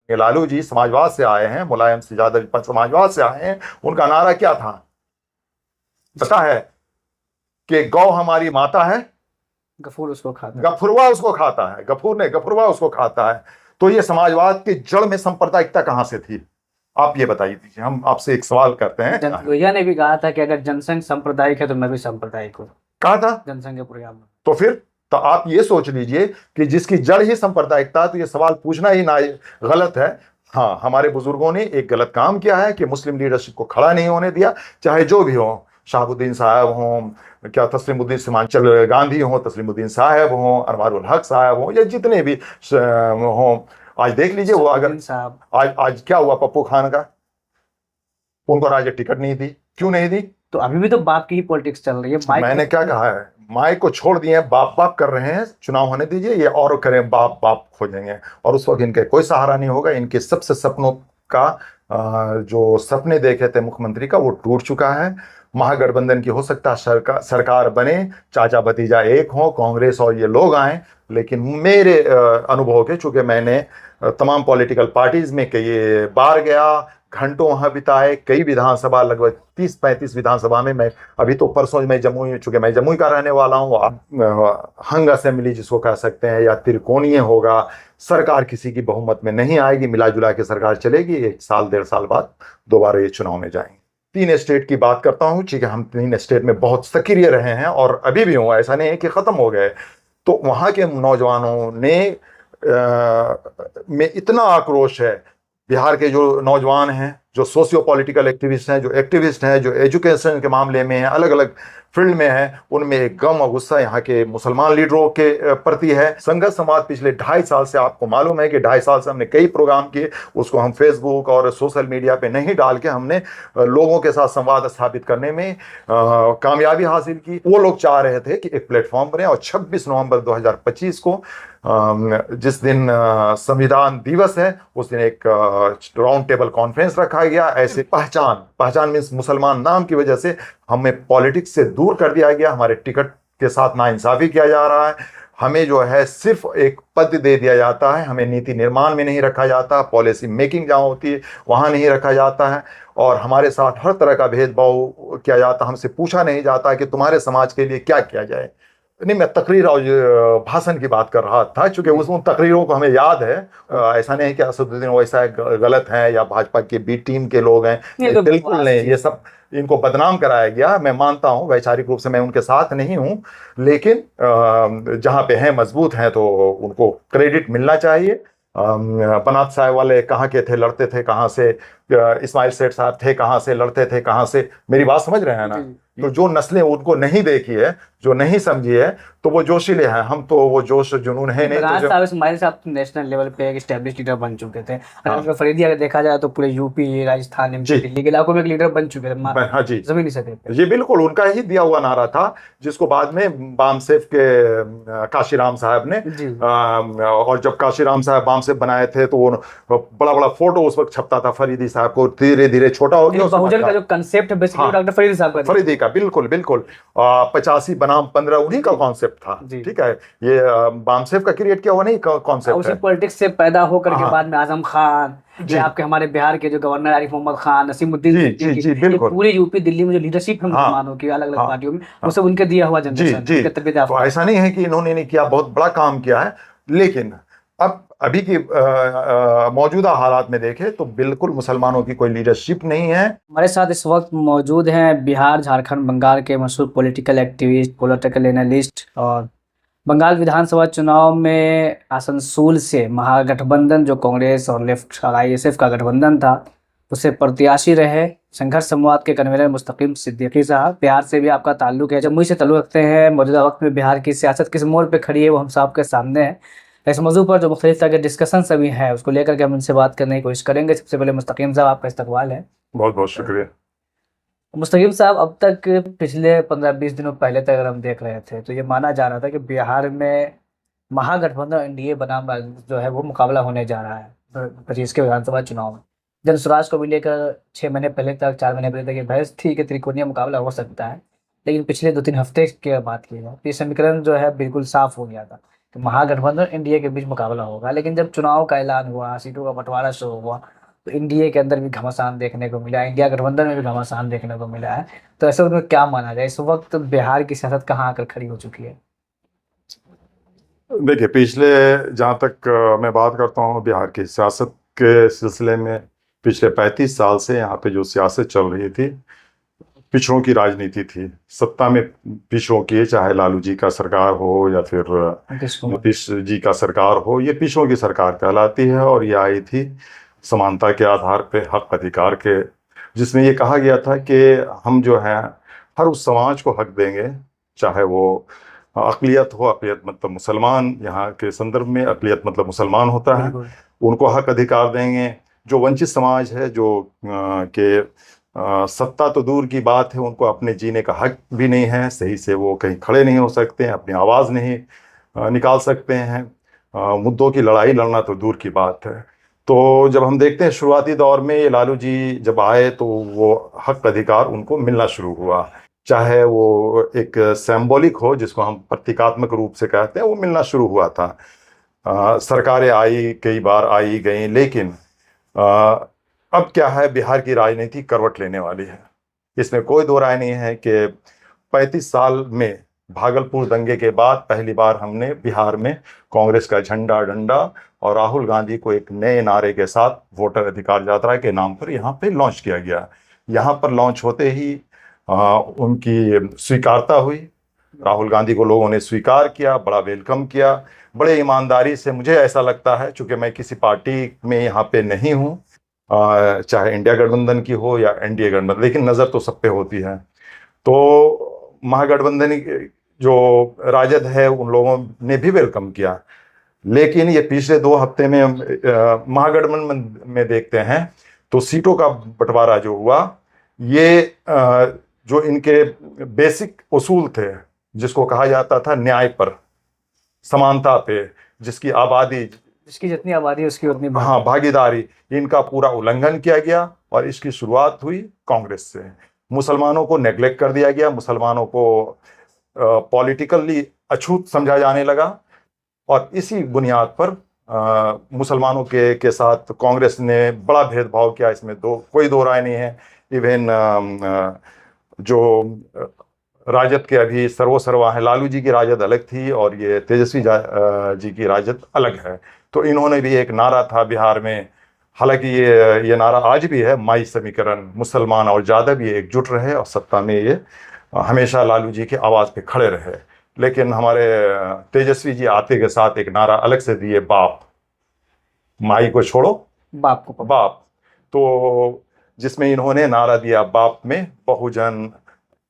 ये लालू जी समाजवाद से आए हैं, मुलायम से ज्यादा समाजवाद से आए हैं। उनका नारा क्या था पता है? कि गौ हमारी माता है, गफूर उसको खाता है, गफुरवा उसको खाता है। गफूर ने गफुरवा उसको खाता है। तो ये समाजवाद की जड़ में सांप्रदायिकता कहां से थी? आप ये बताइए दीजिए। हम आपसे एक सवाल करते हैं। लोहिया ने भी कहा था कि अगर जनसंघ सांप्रदायिक है तो मैं भी सांप्रदायिक हूँ, कहा था जनसंघ के प्रोग्राम में। तो फिर तो आप ये सोच लीजिए कि जिसकी जड़ ही सांप्रदायिकता, तो ये सवाल पूछना ही ना गलत है। हाँ, हमारे बुजुर्गों ने एक गलत काम किया है कि मुस्लिम लीडरशिप को खड़ा नहीं होने दिया, चाहे जो भी हो, शहाबुद्दीन साहब हों, क्या तस्लीमुद्दीन सीमांचल गांधी हों, तस्लीमुद्दीन साहब हों, अनवारुल हक साहब हों, या जितने भी हों। आज देख लीजिए वो अगर आज क्या हुआ पप्पू खान का? उनको राज्य टिकट नहीं दी। क्यों नहीं दी? तो अभी भी तो बाप की ही पॉलिटिक्स चल रही है। मैंने क्या कहा है? माई को छोड़ दिए, बाप बाप कर रहे हैं। चुनाव होने दीजिए, ये और करें, बाप बाप खोजेंगे। और उस वक्त इनके कोई सहारा नहीं होगा। इनके सबसे सपनों का जो सपने देखे थे मुख्यमंत्री का, वो टूट चुका है। महागठबंधन की हो सकता है सरकार बने, चाचा भतीजा एक हो, कांग्रेस और ये लोग आए। लेकिन मेरे अनुभव के, चूंकि मैंने तमाम पॉलिटिकल पार्टीज में कई बार गया, घंटों वहां बिताए, कई विधानसभा, लगभग 30-35 विधानसभा में मैं, अभी तो परसों मैं जमुई, चूंकि मैं जमुई का रहने वाला हूँ, हंग असेंबली जिसको कह सकते हैं, या त्रिकोणीय होगा, सरकार किसी की बहुमत में नहीं आएगी, मिला जुला के सरकार चलेगी। 1 साल 1.5 साल बाद दोबारा ये चुनाव में जाएंगे। 3 स्टेट की बात करता हूँ, ठीक है। हम 3 स्टेट में बहुत सक्रिय रहे हैं और अभी भी हूँ, ऐसा नहीं है कि खत्म हो गए। तो वहां के नौजवानों ने में इतना आक्रोश है। बिहार के जो नौजवान हैं, जो सोशियो पॉलिटिकल एक्टिविस्ट हैं, जो एक्टिविस्ट हैं, जो एजुकेशन के मामले में हैं, अलग अलग फील्ड में हैं, उनमें एक गम और गुस्सा यहाँ के मुसलमान लीडरों के प्रति है। संघर्ष समाज पिछले 2.5 साल से, आपको मालूम है कि 2.5 साल से हमने कई प्रोग्राम किए। उसको हम फेसबुक और सोशल मीडिया पे नहीं डाल के हमने लोगों के साथ संवाद स्थापित करने में कामयाबी हासिल की। वो लोग चाह रहे थे कि एक प्लेटफॉर्म बने, और 26 नवंबर 2025 को जिस दिन संविधान दिवस है, उस दिन एक राउंड टेबल कॉन्फ्रेंस रखा गया। ऐसे पहचान मीन्स मुसलमान नाम की वजह से हमें पॉलिटिक्स से दूर कर दिया गया। हमारे टिकट के साथ नाइंसाफी किया जा रहा है। हमें जो है सिर्फ एक पद दे दिया जाता है, हमें नीति निर्माण में नहीं रखा जाता, पॉलिसी मेकिंग जहाँ होती है वहाँ नहीं रखा जाता है, और हमारे साथ हर तरह का भेदभाव किया जाता। हमसे पूछा नहीं जाता कि तुम्हारे समाज के लिए क्या किया जाए। नहीं, मैं तकरीर और भाषण की बात कर रहा था, क्योंकि उन तकरीरों को हमें याद है। ऐसा नहीं है कि असदुद्दीन वैसा गलत है या भाजपा के बी टीम के लोग हैं, तो बिल्कुल नहीं। ये सब इनको बदनाम कराया गया। मैं मानता हूं, वैचारिक रूप से मैं उनके साथ नहीं हूं, लेकिन जहां पे हैं, मजबूत हैं, तो उनको क्रेडिट मिलना चाहिए। बनात साहब वाले कहाँ के थे, लड़ते थे कहाँ से? इस्माइल सेठ साहब थे, कहाँ से लड़ते थे, कहाँ से? मेरी बात समझ रहे हैं ना? तो जो नस्लें उनको नहीं देखी है, जो नहीं समझी है, तो वो जोशीले हैं। हम तो वो जोश जुनून है नहीं। बनात साहब, इस्माइल साहब नेशनल लेवल पे एक एस्टेब्लिश लीडर बन चुके थे। अगर फरीदी अगर देखा जाए तो पूरे यूपी, राजस्थान, दिल्ली के इलाकों में एक लीडर बन चुके थे। हाँ जी, जमीनी सतह पे ये बिल्कुल उनका ही दिया हुआ नारा था, जिसको बाद में बामसेफ के काशीराम साहब ने, और जब काशीराम साहब बामसेफ बनाए थे तो वो बड़ा बड़ा फोटो उस वक्त छपता था फरीदी साहब को। धीरे धीरे छोटा हो गया। बहुजन का जो कंसेप्ट है बेसिकली डॉक्टर फरीदी साहब का, फरीदी का, बिल्कुल बिल्कुल। 85 बनाम 15 उन्हीं का कॉन्सेप्ट था। ठीक है, ये बामसेफ का क्रिएट किया हुआ नहीं कॉन्सेप्ट है। उसी पॉलिटिक्स से पैदा होकर के बाद में आजम खान, आपके हमारे बिहार के जो गवर्नर आरिफ मोहम्मद खान, नसीमुद्दीन, पूरी यूपी दिल्ली में जो लीडरशिप है मुसलमानों की अलग अलग पार्टियों में, वो सब उनके दिया हुआ जनरेशन। तो ऐसा नहीं है कि इन्होंने नहीं किया, बहुत बड़ा काम किया है। लेकिन अब अभी की मौजूदा हालात में देखें तो बिल्कुल मुसलमानों की कोई लीडरशिप नहीं है। हमारे साथ इस वक्त मौजूद हैं बिहार, झारखंड, बंगाल के मशहूर पॉलिटिकल एक्टिविस्ट, पॉलिटिकल एनालिस्ट, और बंगाल विधानसभा चुनाव में आसनसोल से महागठबंधन, जो कांग्रेस और लेफ्ट और आईएसएफ का गठबंधन था, उससे प्रत्याशी रहे संघर्ष संवाद के कन्वीनर मुस्तकीम सिद्दीकी साहब। बिहार से भी आपका ताल्लुक है, जमुई से ताल्लुक रखते हैं। मौजूदा वक्त में बिहार की सियासत किस मोड़ पे खड़ी है वो हम सब के सामने है। इस मौजूद पर जो मुख्तलिफ तरह के डिस्कशन सभी हैं, उसको लेकर के हम उनसे बात करने की कोशिश करेंगे। सबसे पहले मुस्तकीम साहब, आपका इस्तकबाल है। बहुत बहुत शुक्रिया। मुस्तकीम साहब, अब तक पिछले 15-20 दिनों पहले तक अगर हम देख रहे थे तो ये माना जा रहा था कि बिहार में महागठबंधन एनडीए बनाम जो है वो मुकाबला होने जा रहा है 25 के विधानसभा चुनाव में। जन स्वराज को भी लेकर 6 महीने पहले तक, 4 महीने पहले तक ये बहस थी कि त्रिकोणीय मुकाबला हो सकता है, लेकिन पिछले 2-3 हफ्ते के बात की जाए तो ये समीकरण जो है बिल्कुल साफ हो गया था। कि महागठबंधन एनडीए के बीच मुकाबला होगा, लेकिन जब चुनाव का ऐलान हुआ, सीटों का बंटवारा शुरू हुआ, तो एनडीए के अंदर भी घमासान देखने को मिला, इंडिया गठबंधन में भी घमासान देखने को मिला है। तो ऐसे में क्या माना जाए, इस वक्त बिहार की सियासत कहाँ आकर खड़ी हो चुकी है? देखिए, पिछले, जहाँ तक मैं बात करता हूँ बिहार की सियासत के सिलसिले में, पिछले 35 साल से यहाँ पे जो सियासत चल रही थी, पिछड़ों की राजनीति थी। सत्ता में पिछड़ों की, चाहे लालू जी का सरकार हो या फिर नीतीश जी का सरकार हो, ये पिछड़ों की सरकार कहलाती है। और ये आई थी समानता के आधार पे, हक अधिकार के, जिसमें ये कहा गया था कि हम जो है हर उस समाज को हक देंगे, चाहे वो अक़लियत हो। अक़लियत मतलब मुसलमान, यहाँ के संदर्भ में अक़लियत मतलब मुसलमान होता है। उनको हक अधिकार देंगे। जो वंचित समाज है, जो के सत्ता तो दूर की बात है, उनको अपने जीने का हक भी नहीं है, सही से वो कहीं खड़े नहीं हो सकते हैं, अपनी आवाज़ नहीं निकाल सकते हैं, मुद्दों की लड़ाई लड़ना तो दूर की बात है। तो जब हम देखते हैं शुरुआती दौर में ये लालू जी जब आए, तो वो हक अधिकार उनको मिलना शुरू हुआ, चाहे वो एक सिंबॉलिक हो, जिसको हम प्रतीकात्मक रूप से कहते हैं, वो मिलना शुरू हुआ था। सरकारें आई, कई बार आई गई, लेकिन अब क्या है, बिहार की राजनीति करवट लेने वाली है। इसमें कोई दो राय नहीं है कि 35 साल में भागलपुर दंगे के बाद पहली बार हमने बिहार में कांग्रेस का झंडा डंडा और राहुल गांधी को एक नए नारे के साथ वोटर अधिकार यात्रा के नाम पर यहाँ पे लॉन्च किया गया। यहाँ पर लॉन्च होते ही उनकी स्वीकारता हुई। राहुल गांधी को लोगों ने स्वीकार किया, बड़ा वेलकम किया, बड़े ईमानदारी से। मुझे ऐसा लगता है, चूंकि मैं किसी पार्टी में यहाँ पे नहीं हूँ, चाहे इंडिया गठबंधन की हो या एनडीए गठबंधन, लेकिन नज़र तो सब पे होती है। तो महागठबंधन जो राजद है, उन लोगों ने भी वेलकम किया। लेकिन ये पिछले 2 हफ्ते में महागठबंधन में देखते हैं तो सीटों का बंटवारा जो हुआ, ये जो इनके बेसिक उसूल थे, जिसको कहा जाता था न्याय पर, समानता पे, जिसकी आबादी, जिसकी जितनी आबादी उसकी उतनी भागीदारी, इनका पूरा उल्लंघन किया गया। और इसकी शुरुआत हुई कांग्रेस से। मुसलमानों को नेग्लेक्ट कर दिया गया, मुसलमानों को पॉलिटिकली अछूत समझा जाने लगा। और इसी बुनियाद पर मुसलमानों के साथ कांग्रेस ने बड़ा भेदभाव किया। इसमें कोई दो राय नहीं है। इवन जो राजद के अभी सर्वोसर्वा है, लालू जी की राजद अलग थी और ये तेजस्वी जी की राजद अलग है। तो इन्होंने भी एक नारा था बिहार में, हालांकि ये नारा आज भी है, माई समीकरण, मुसलमान और यादव ये एकजुट रहे और सत्ता में ये हमेशा लालू जी की आवाज़ पे खड़े रहे। लेकिन हमारे तेजस्वी जी आते के साथ एक नारा अलग से दिए, बाप, माई को छोड़ो, बाप को बाप। तो जिसमें इन्होंने नारा दिया, बाप में बहुजन,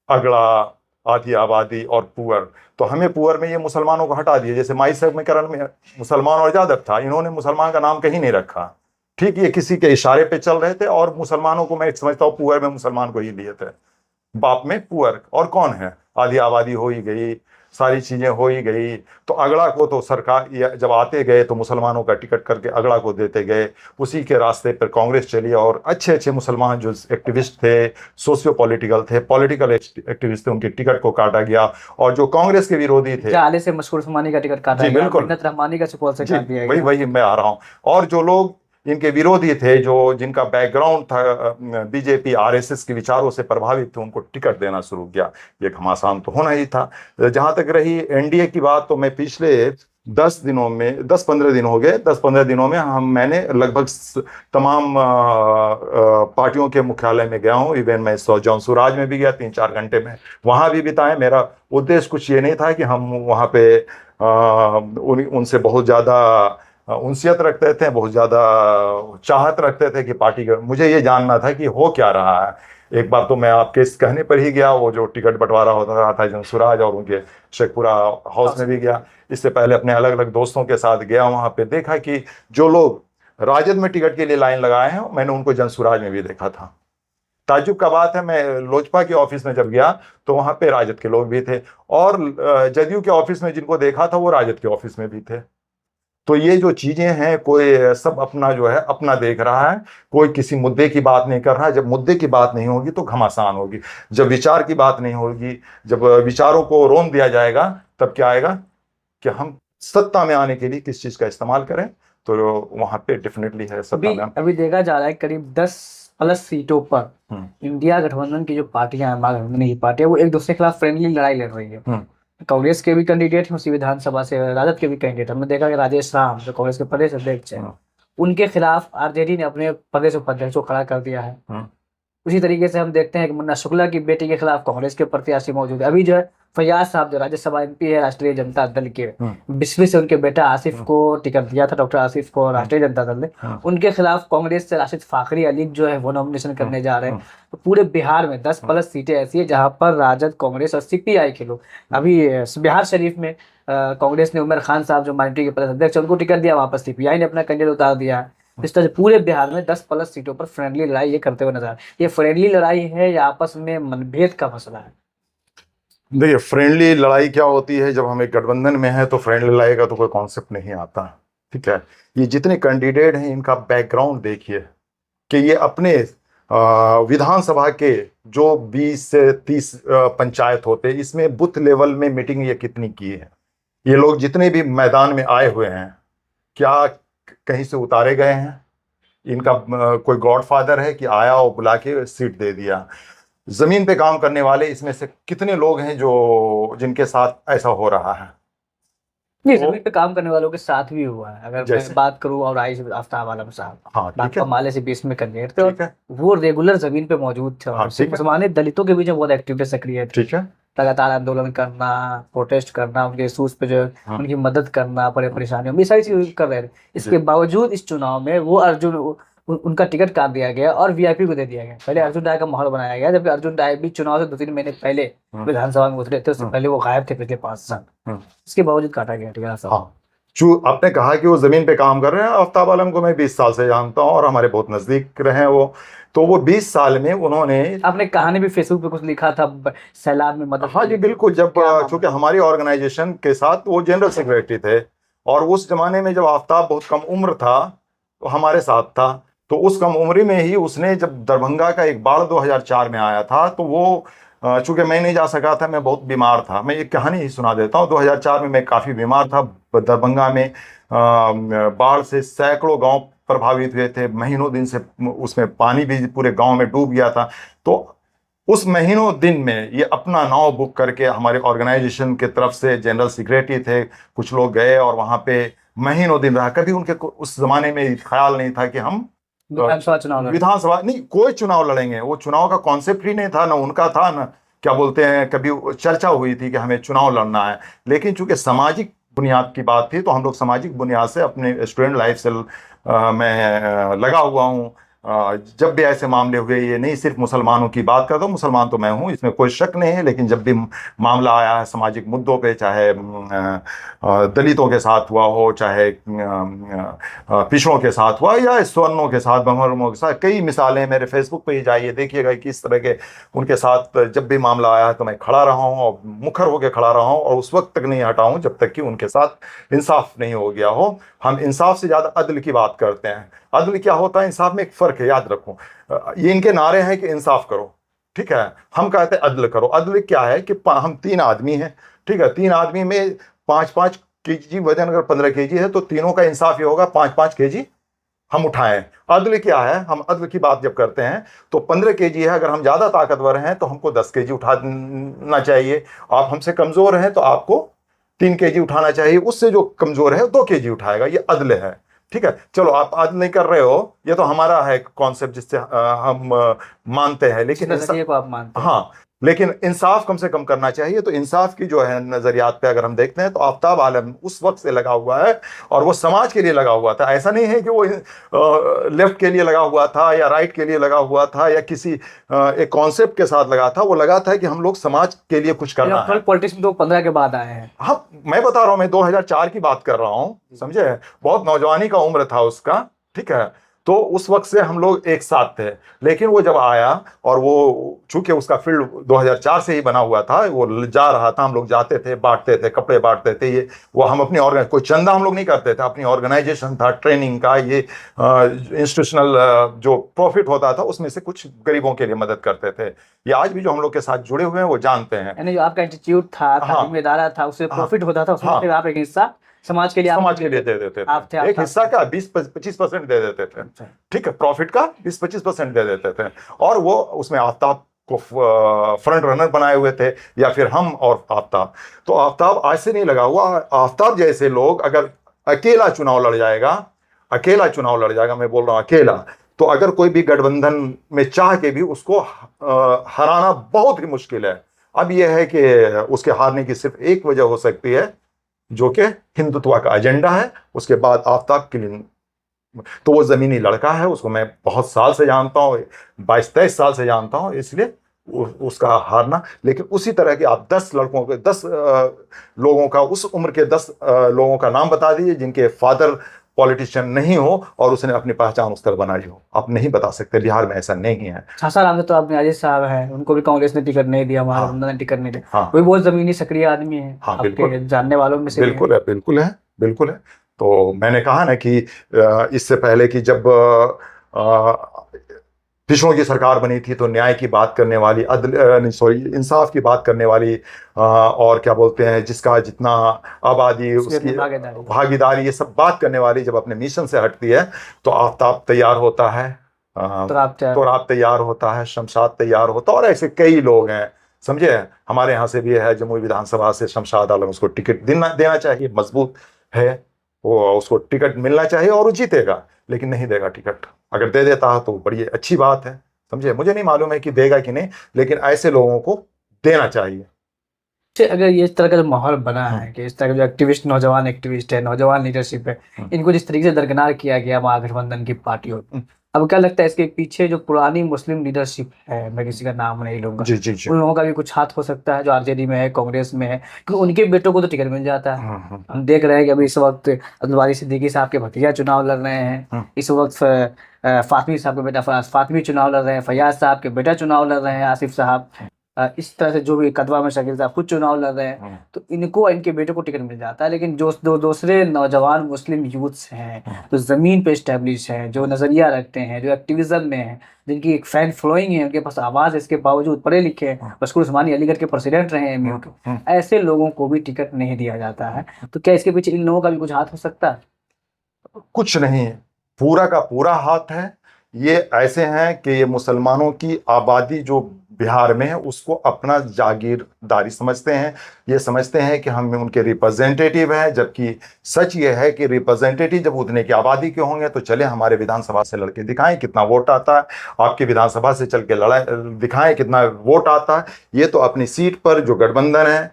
अगड़ा, आधी आबादी और पुअर। तो हमें पुअर में ये मुसलमानों को हटा दिया। जैसे माई समीकरण में मुसलमान और यादव था, इन्होंने मुसलमान का नाम कहीं नहीं रखा। ठीक, ये किसी के इशारे पे चल रहे थे। और मुसलमानों को मैं समझता हूँ पुअर में मुसलमान को ही लिए थे, बाप में पुअर। और कौन है, आधी आबादी हो ही गई, सारी चीजें हो ही गई। तो अगड़ा को तो सरकार जब आते गए तो मुसलमानों का टिकट करके अगड़ा को देते गए। उसी के रास्ते पर कांग्रेस चली और अच्छे अच्छे मुसलमान जो एक्टिविस्ट थे, सोशियो पॉलिटिकल थे, पॉलिटिकल एक्टिविस्ट थे, उनके टिकट को काटा गया। और जो कांग्रेस के विरोधी थे, जाले से मशहूर रहमानी का टिकट काटा गया, बिल्कुल, मिन्नत रहमानी का सुपौल से काट दिया गया। वही मैं आ रहा हूँ। और जो लोग इनके विरोधी थे, जिनका बैकग्राउंड था बीजेपी आरएसएस के विचारों से प्रभावित थे, उनको टिकट देना शुरू किया। ये घमासान तो होना ही था। जहां तक रही एनडीए की बात, तो मैं पिछले 10-15 दिन हो गए, 10-15 दिनों में मैंने लगभग तमाम पार्टियों के मुख्यालय में गया हूँ। इवन मैं जौनसुराज में भी गया, 3-4 घंटे में वहां भी बिताए। मेरा उद्देश्य कुछ ये नहीं था कि हम वहां पे उनसे बहुत ज़्यादा उनसियत रखते थे, बहुत ज़्यादा चाहत रखते थे कि पार्टी का। मुझे ये जानना था कि हो क्या रहा है। एक बार तो मैं आपके इस कहने पर ही गया, वो जो टिकट बंटवारा होता रहा था जौनसुराज, और उनके शेखपुरा हाउस में भी गया। इससे पहले अपने अलग अलग दोस्तों के साथ गया, वहाँ पे देखा कि जो लोग राजद में टिकट के लिए लाइन लगाए हैं, मैंने उनको जौनसुराज में भी देखा था। ताज्जुब का बात है, मैं लोजपा के ऑफिस में जब गया तो वहाँ पे राजद के लोग भी थे, और जदयू के ऑफिस में जिनको देखा था वो राजद के ऑफिस में भी थे। तो ये जो चीजें हैं, कोई सब अपना जो है अपना देख रहा है, कोई किसी मुद्दे की बात नहीं कर रहा है। जब मुद्दे की बात नहीं होगी तो घमासान होगी। जब विचार की बात नहीं होगी, जब विचारों को रोन दिया जाएगा, तब क्या आएगा कि हम सत्ता में आने के लिए किस चीज का इस्तेमाल करें, तो वहां पे डेफिनेटली है सत्ता में। अभी देखा जा रहा है करीब 10+ सीटों पर हम्म, इंडिया गठबंधन की जो पार्टियां हैं, महागठबंधन की पार्टियां, वो एक दूसरे के खिलाफ फ्रेंडली लड़ाई लड़ रही है। हम्म, कांग्रेस के भी कैंडिडेट हैं उसी विधानसभा से, राजद के भी कैंडिडेट। हमने देखा कि राजेश राम जो कांग्रेस के प्रदेश अध्यक्ष हैं, हम्म, उनके खिलाफ आरजेडी ने अपने प्रदेश उपाध्यक्ष को खड़ा कर दिया है। हम्म, उसी तरीके से हम देखते हैं कि मुन्ना शुक्ला की बेटी के खिलाफ कांग्रेस के प्रत्याशी मौजूद है। अभी जो है फैयाज साहब जो राज्यसभा एमपी है राष्ट्रीय जनता दल के, हम्म, 20वीं से उनके बेटा आसिफ को टिकट दिया था, डॉक्टर आसिफ को राष्ट्रीय जनता दल ने। हम्म, उनके खिलाफ कांग्रेस से राशिद फाखरी अली जो है वो नॉमिनेशन करने जा रहे हैं। हम्म, तो पूरे बिहार में 10+ सीटें ऐसी है जहां पर राजद, कांग्रेस और सीपीआई के लोग। अभी बिहार शरीफ में कांग्रेस ने उमर खान साहब जो माइनॉरिटी के प्रदेश अध्यक्ष, उनको टिकट दिया, वहां पर सीपीआई ने अपना कैंडिडेट उतार दिया है। इस तरह से पूरे बिहार में 10+ सीटों पर फ्रेंडली लड़ाई ये करते हुए नजर आ रहा है। ये फ्रेंडली लड़ाई है या आपस में मनभेद का मसला है? देखिए, फ्रेंडली लड़ाई क्या होती है, जब हम एक गठबंधन में है तो फ्रेंडली लड़ाई का तो कोई कॉन्सेप्ट नहीं आता। ठीक है, ये जितने कैंडिडेट हैं इनका बैकग्राउंड देखिए कि ये अपने विधानसभा के जो 20 से 30 पंचायत होते हैं, इसमें बूथ लेवल में मीटिंग ये कितनी की है। ये लोग जितने भी मैदान में आए हुए हैं, क्या कहीं से उतारे गए हैं? इनका कोई गॉडफादर है कि आया और बुला के सीट दे दिया? जमीन पे काम करने वाले इसमें से कितने लोग हैं जो जिनके साथ ऐसा हो रहा है? नहीं, तो जमीन पे काम करने वालों के साथ भी हुआ है। अगर जैसे मैं बात करूं, और आइश आफ्ताब आलम साहब, हाँ, ठीक भाकपा है, माले से 20 में कैंडिडेट थे, ठीक है, वो रेगुलर जमीन पे मौजूद थे हाँ, और ठीक है, मुसलमान दलितों के बीच में बहुत एक्टिव थे, सक्रिय थे। ठीक है, लगातार आंदोलन करना, प्रोटेस्ट करना, उनके इशूज पे जो है हाँ, उनकी मदद करना, परेशानियों में, ये सारी चीजें कर रहे थे। जी, इसके बावजूद इस चुनाव में वो उनका टिकट काट दिया गया और वीआईपी को दे दिया गया। पहले अर्जुन राय का माहौल बनाया गया, जबकि अर्जुन राय भी चुनाव से 2-3 महीने पहले विधानसभा में उतरे थे। उससे पहले वो गायब थे पिछले 5 साल। इसके बावजूद काटा गया टिकट साहब। हाँ। जो आपने कहा कि वो जमीन पे काम कर रहे हैं, आफ्ताब आलम को मैं 20 साल से जानता हूँ और हमारे बहुत नजदीक रहे हैं वो। तो वो 20 साल में उन्होंने, आपने कहानी भी फेसबुक पे कुछ लिखा था, सैलाब में मदद। हाँ जी बिल्कुल, जब चूंकि हमारी ऑर्गेनाइजेशन के साथ वो जनरल सेक्रेटरी थे और उस जमाने में जब आफ्ताब बहुत कम उम्र था तो हमारे साथ था। तो उस कम उम्र में ही उसने, जब दरभंगा का एक बाढ़ 2004 में आया था, तो वो चूंकि मैं नहीं जा सका था, मैं बहुत बीमार था। मैं एक कहानी ही सुना देता हूँ। 2004 में मैं काफ़ी बीमार था। दरभंगा में बाढ़ से सैकड़ों गांव प्रभावित हुए थे। महीनों दिन से उसमें पानी भी पूरे गांव में डूब गया था। तो उस महीनों दिन में ये अपना नाव बुक करके, हमारे ऑर्गेनाइजेशन की तरफ से जनरल सेक्रेटरी थे, कुछ लोग गए और वहाँ पे महीनों दिन रहा। कभी उनके उस जमाने में ख्याल नहीं था कि हम विधानसभा नहीं, कोई चुनाव लड़ेंगे। वो चुनाव का कॉन्सेप्ट ही नहीं था, ना उनका था, ना क्या बोलते हैं, कभी चर्चा हुई थी कि हमें चुनाव लड़ना है। लेकिन चूंकि सामाजिक बुनियाद की बात थी तो हम लोग सामाजिक बुनियाद से अपने स्टूडेंट लाइफ से मैं लगा हुआ हूँ। जब भी ऐसे मामले हुए, ये नहीं सिर्फ मुसलमानों की बात करता हूँ, मुसलमान तो मैं हूँ, इसमें कोई शक नहीं है, लेकिन जब भी मामला आया है सामाजिक मुद्दों पे, चाहे दलितों के साथ हुआ हो, चाहे पिछड़ों के साथ हुआ, या स्वर्णों के साथ, भंगरमों के साथ, कई मिसालें मेरे फेसबुक पे ही जाइए, देखिएगा किस तरह के उनके साथ जब भी मामला आया है तो मैं खड़ा रहा हूँ और मुखर होकर खड़ा रहा हूँ और उस वक्त तक नहीं हटा हूँ जब तक कि उनके साथ इंसाफ नहीं हो गया हो। हम इंसाफ से ज़्यादा अदल की बात करते हैं। अदल क्या होता है, इंसाफ में एक फ़र्क है, याद रखो। ये इनके नारे हैं कि इंसाफ करो, ठीक है, हम कहते हैं अदल करो। अदल क्या है कि हम 3 आदमी हैं, ठीक है, 3 आदमी में 5-5 केजी वजन, अगर 15 केजी है तो तीनों का इंसाफ ये होगा 5-5 केजी हम उठाएं। अदल क्या है, हम अदल की बात जब करते हैं तो 15 केजी है, अगर हम ज़्यादा ताकतवर हैं तो हमको 10 केजी उठाना चाहिए। आप हमसे कमज़ोर हैं तो आपको 3 केजी उठाना चाहिए। उससे जो कमज़ोर है 2 केजी उठाएगा। ये अदल है, ठीक है। चलो, आप अदल नहीं कर रहे हो, ये तो हमारा है कॉन्सेप्ट जिससे हम मानते हैं, लेकिन नजरिए को आप मानते हैं। हाँ, लेकिन इंसाफ कम से कम करना चाहिए। तो इंसाफ की जो है नजरियात पे अगर हम देखते हैं तो आफ्ताब आलम उस वक्त से लगा हुआ है और वो समाज के लिए लगा हुआ था। ऐसा नहीं है कि वो लेफ्ट के लिए लगा हुआ था या राइट के लिए लगा हुआ था या किसी एक कॉन्सेप्ट के साथ लगा था। वो लगा था कि हम लोग समाज के लिए कुछ करना है। पॉलिटिक्स में तो 15 के बाद आए हैं। हाँ, मैं बता रहा हूँ, मैं 2004 की बात कर रहा हूँ, समझे। बहुत नौजवानी का उम्र था उसका, ठीक है। तो उस वक्त से हम लोग एक साथ थे। लेकिन वो जब आया और वो चूंकि उसका फील्ड 2004 से ही बना हुआ था, वो जा रहा था, हम लोग जाते थे, बांटते थे, कपड़े बांटते थे। ये वो हम अपनी कोई चंदा हम लोग नहीं करते थे, अपनी ऑर्गेनाइजेशन था, ट्रेनिंग का, ये इंस्टीट्यूशनल जो प्रॉफिट होता था उसमें से कुछ गरीबों के लिए मदद करते थे। ये आज भी जो हम लोग के साथ जुड़े हुए हैं वो जानते हैं। यानी जो आपका इंस्टीट्यूट था, तालीमी इदारा था, उससे प्रॉफिट होता था, उसमें आप एक हिस्सा समाज के लिए समाज के लिए दे देते आप थे, थे। आप एक था। हिस्सा का 20-25% दे देते थे, ठीक है, प्रॉफिट का 20-25% दे देते थे। और वो उसमें आफ्ताब को फ्रंट रनर बनाए हुए थे, या फिर हम और आफ्ताब। तो आफ्ताब आज से नहीं लगा हुआ। आफ्ताब जैसे लोग अगर अकेला चुनाव लड़ जाएगा, अकेला चुनाव लड़ जाएगा, मैं बोल रहा हूं अकेला, तो अगर कोई भी गठबंधन में चाह के भी उसको हराना बहुत ही मुश्किल है। अब यह है कि उसके हारने की सिर्फ एक वजह हो सकती है, जो कि हिंदुत्व का एजेंडा है। उसके बाद आफ्ताब के लिए तो वो जमीनी लड़का है, उसको मैं बहुत साल से जानता हूँ, 22-23 साल से जानता हूँ, इसलिए उसका हारना। लेकिन उसी तरह के आप 10 लड़कों के 10 लोगों का, उस उम्र के 10 लोगों का नाम बता दीजिए जिनके फादर पॉलिटिशियन नहीं हो और उसने अपनी पहचान उस तरह बनाई हो। आप नहीं बता सकते, बिहार में ऐसा नहीं है। सासाराम में तो आपने अजय साहब है, उनको भी कांग्रेस ने टिकट नहीं दिया, हाँ, महागठबंधन ने टिकट नहीं दिया। हाँ, वो भी बहुत जमीनी सक्रिय आदमी है, हाँ, आपके बिल्कुल, जानने वालों में से भी है। बिल्कुल है, बिल्कुल है, बिल्कुल है। तो मैंने कहा ना कि इससे पहले कि जब पिछड़ों की सरकार बनी थी, तो न्याय की बात करने वाली, नहीं सॉरी, इंसाफ की बात करने वाली, और क्या बोलते हैं, जिसका जितना आबादी उसकी भागीदारी, ये सब बात करने वाली जब अपने मिशन से हटती है, तो आफ्ताब तैयार होता है, तोराब तैयार होता है, शमशाद तैयार होता है, और ऐसे कई लोग हैं, समझे। हमारे यहाँ से भी है, जमुई विधानसभा से शमशाद आलम, उसको टिकट देना चाहिए, मजबूत है वो, उसको टिकट मिलना चाहिए और वो जीतेगा। लेकिन नहीं देगा टिकट। अगर दे देता है तो बड़ी अच्छी बात है, समझे। मुझे नहीं मालूम है कि देगा कि नहीं, लेकिन ऐसे लोगों को देना चाहिए। अगर ये इस तरह का जो माहौल बना है कि इस तरह के जो एक्टिविस्ट, नौजवान एक्टिविस्ट है, नौजवान लीडरशिप है, इनको जिस तरीके से दरकिनार किया गया महागठबंधन की पार्टियों, अब क्या लगता है इसके पीछे जो पुरानी मुस्लिम लीडरशिप है, मैं किसी का नाम नहीं लूंगा, जी, जी, जी। उन लोगों का भी कुछ हाथ हो सकता है, जो आरजेडी में है, कांग्रेस में है, क्योंकि उनके बेटों को तो टिकट मिल जाता है। हम देख रहे हैं कि अभी इस वक्त अब्दुल बारी सिद्दीकी साहब के भतीजा चुनाव लड़ रहे हैं, इस वक्त फातमी साहब के बेटा फराज फातमी चुनाव लड़ रहे हैं, फैयाज साहब के बेटा चुनाव लड़ रहे हैं, आसिफ साहब, इस तरह से जो भी कदवा में शकील साहब खुद चुनाव लड़ रहे हैं। तो इनको, इनके बेटों को टिकट मिल जाता है। लेकिन जो दूसरे नौजवान मुस्लिम यूथ्स हैं, जो ज़मीन पे इस्टेब्लिश हैं, जो नज़रिया रखते हैं, जो एक्टिविज्म में हैं, जिनकी एक फैन फॉलोइंग है, उनके पास आवाज़ है, इसके बावजूद पढ़े लिखे हैं, मशकूर उस्मानी अलीगढ़ के प्रेसिडेंट रहे हैं एमयू के, ऐसे लोगों को भी टिकट नहीं दिया जाता है। तो क्या इसके पीछे इन लोगों का भी कुछ हाथ हो सकता है? कुछ नहीं, पूरा का पूरा हाथ है। ये ऐसे हैं कि ये मुसलमानों की आबादी जो बिहार में है उसको अपना जागीरदारी समझते हैं। ये समझते हैं कि हम उनके रिप्रेजेंटेटिव हैं, जबकि सच ये है कि रिप्रेजेंटेटिव जब उतने की आबादी के होंगे तो चले हमारे विधानसभा से लड़के दिखाएं कितना वोट आता है, आपके विधानसभा से चल के दिखाएं कितना वोट आता है। ये तो अपनी सीट पर जो गठबंधन है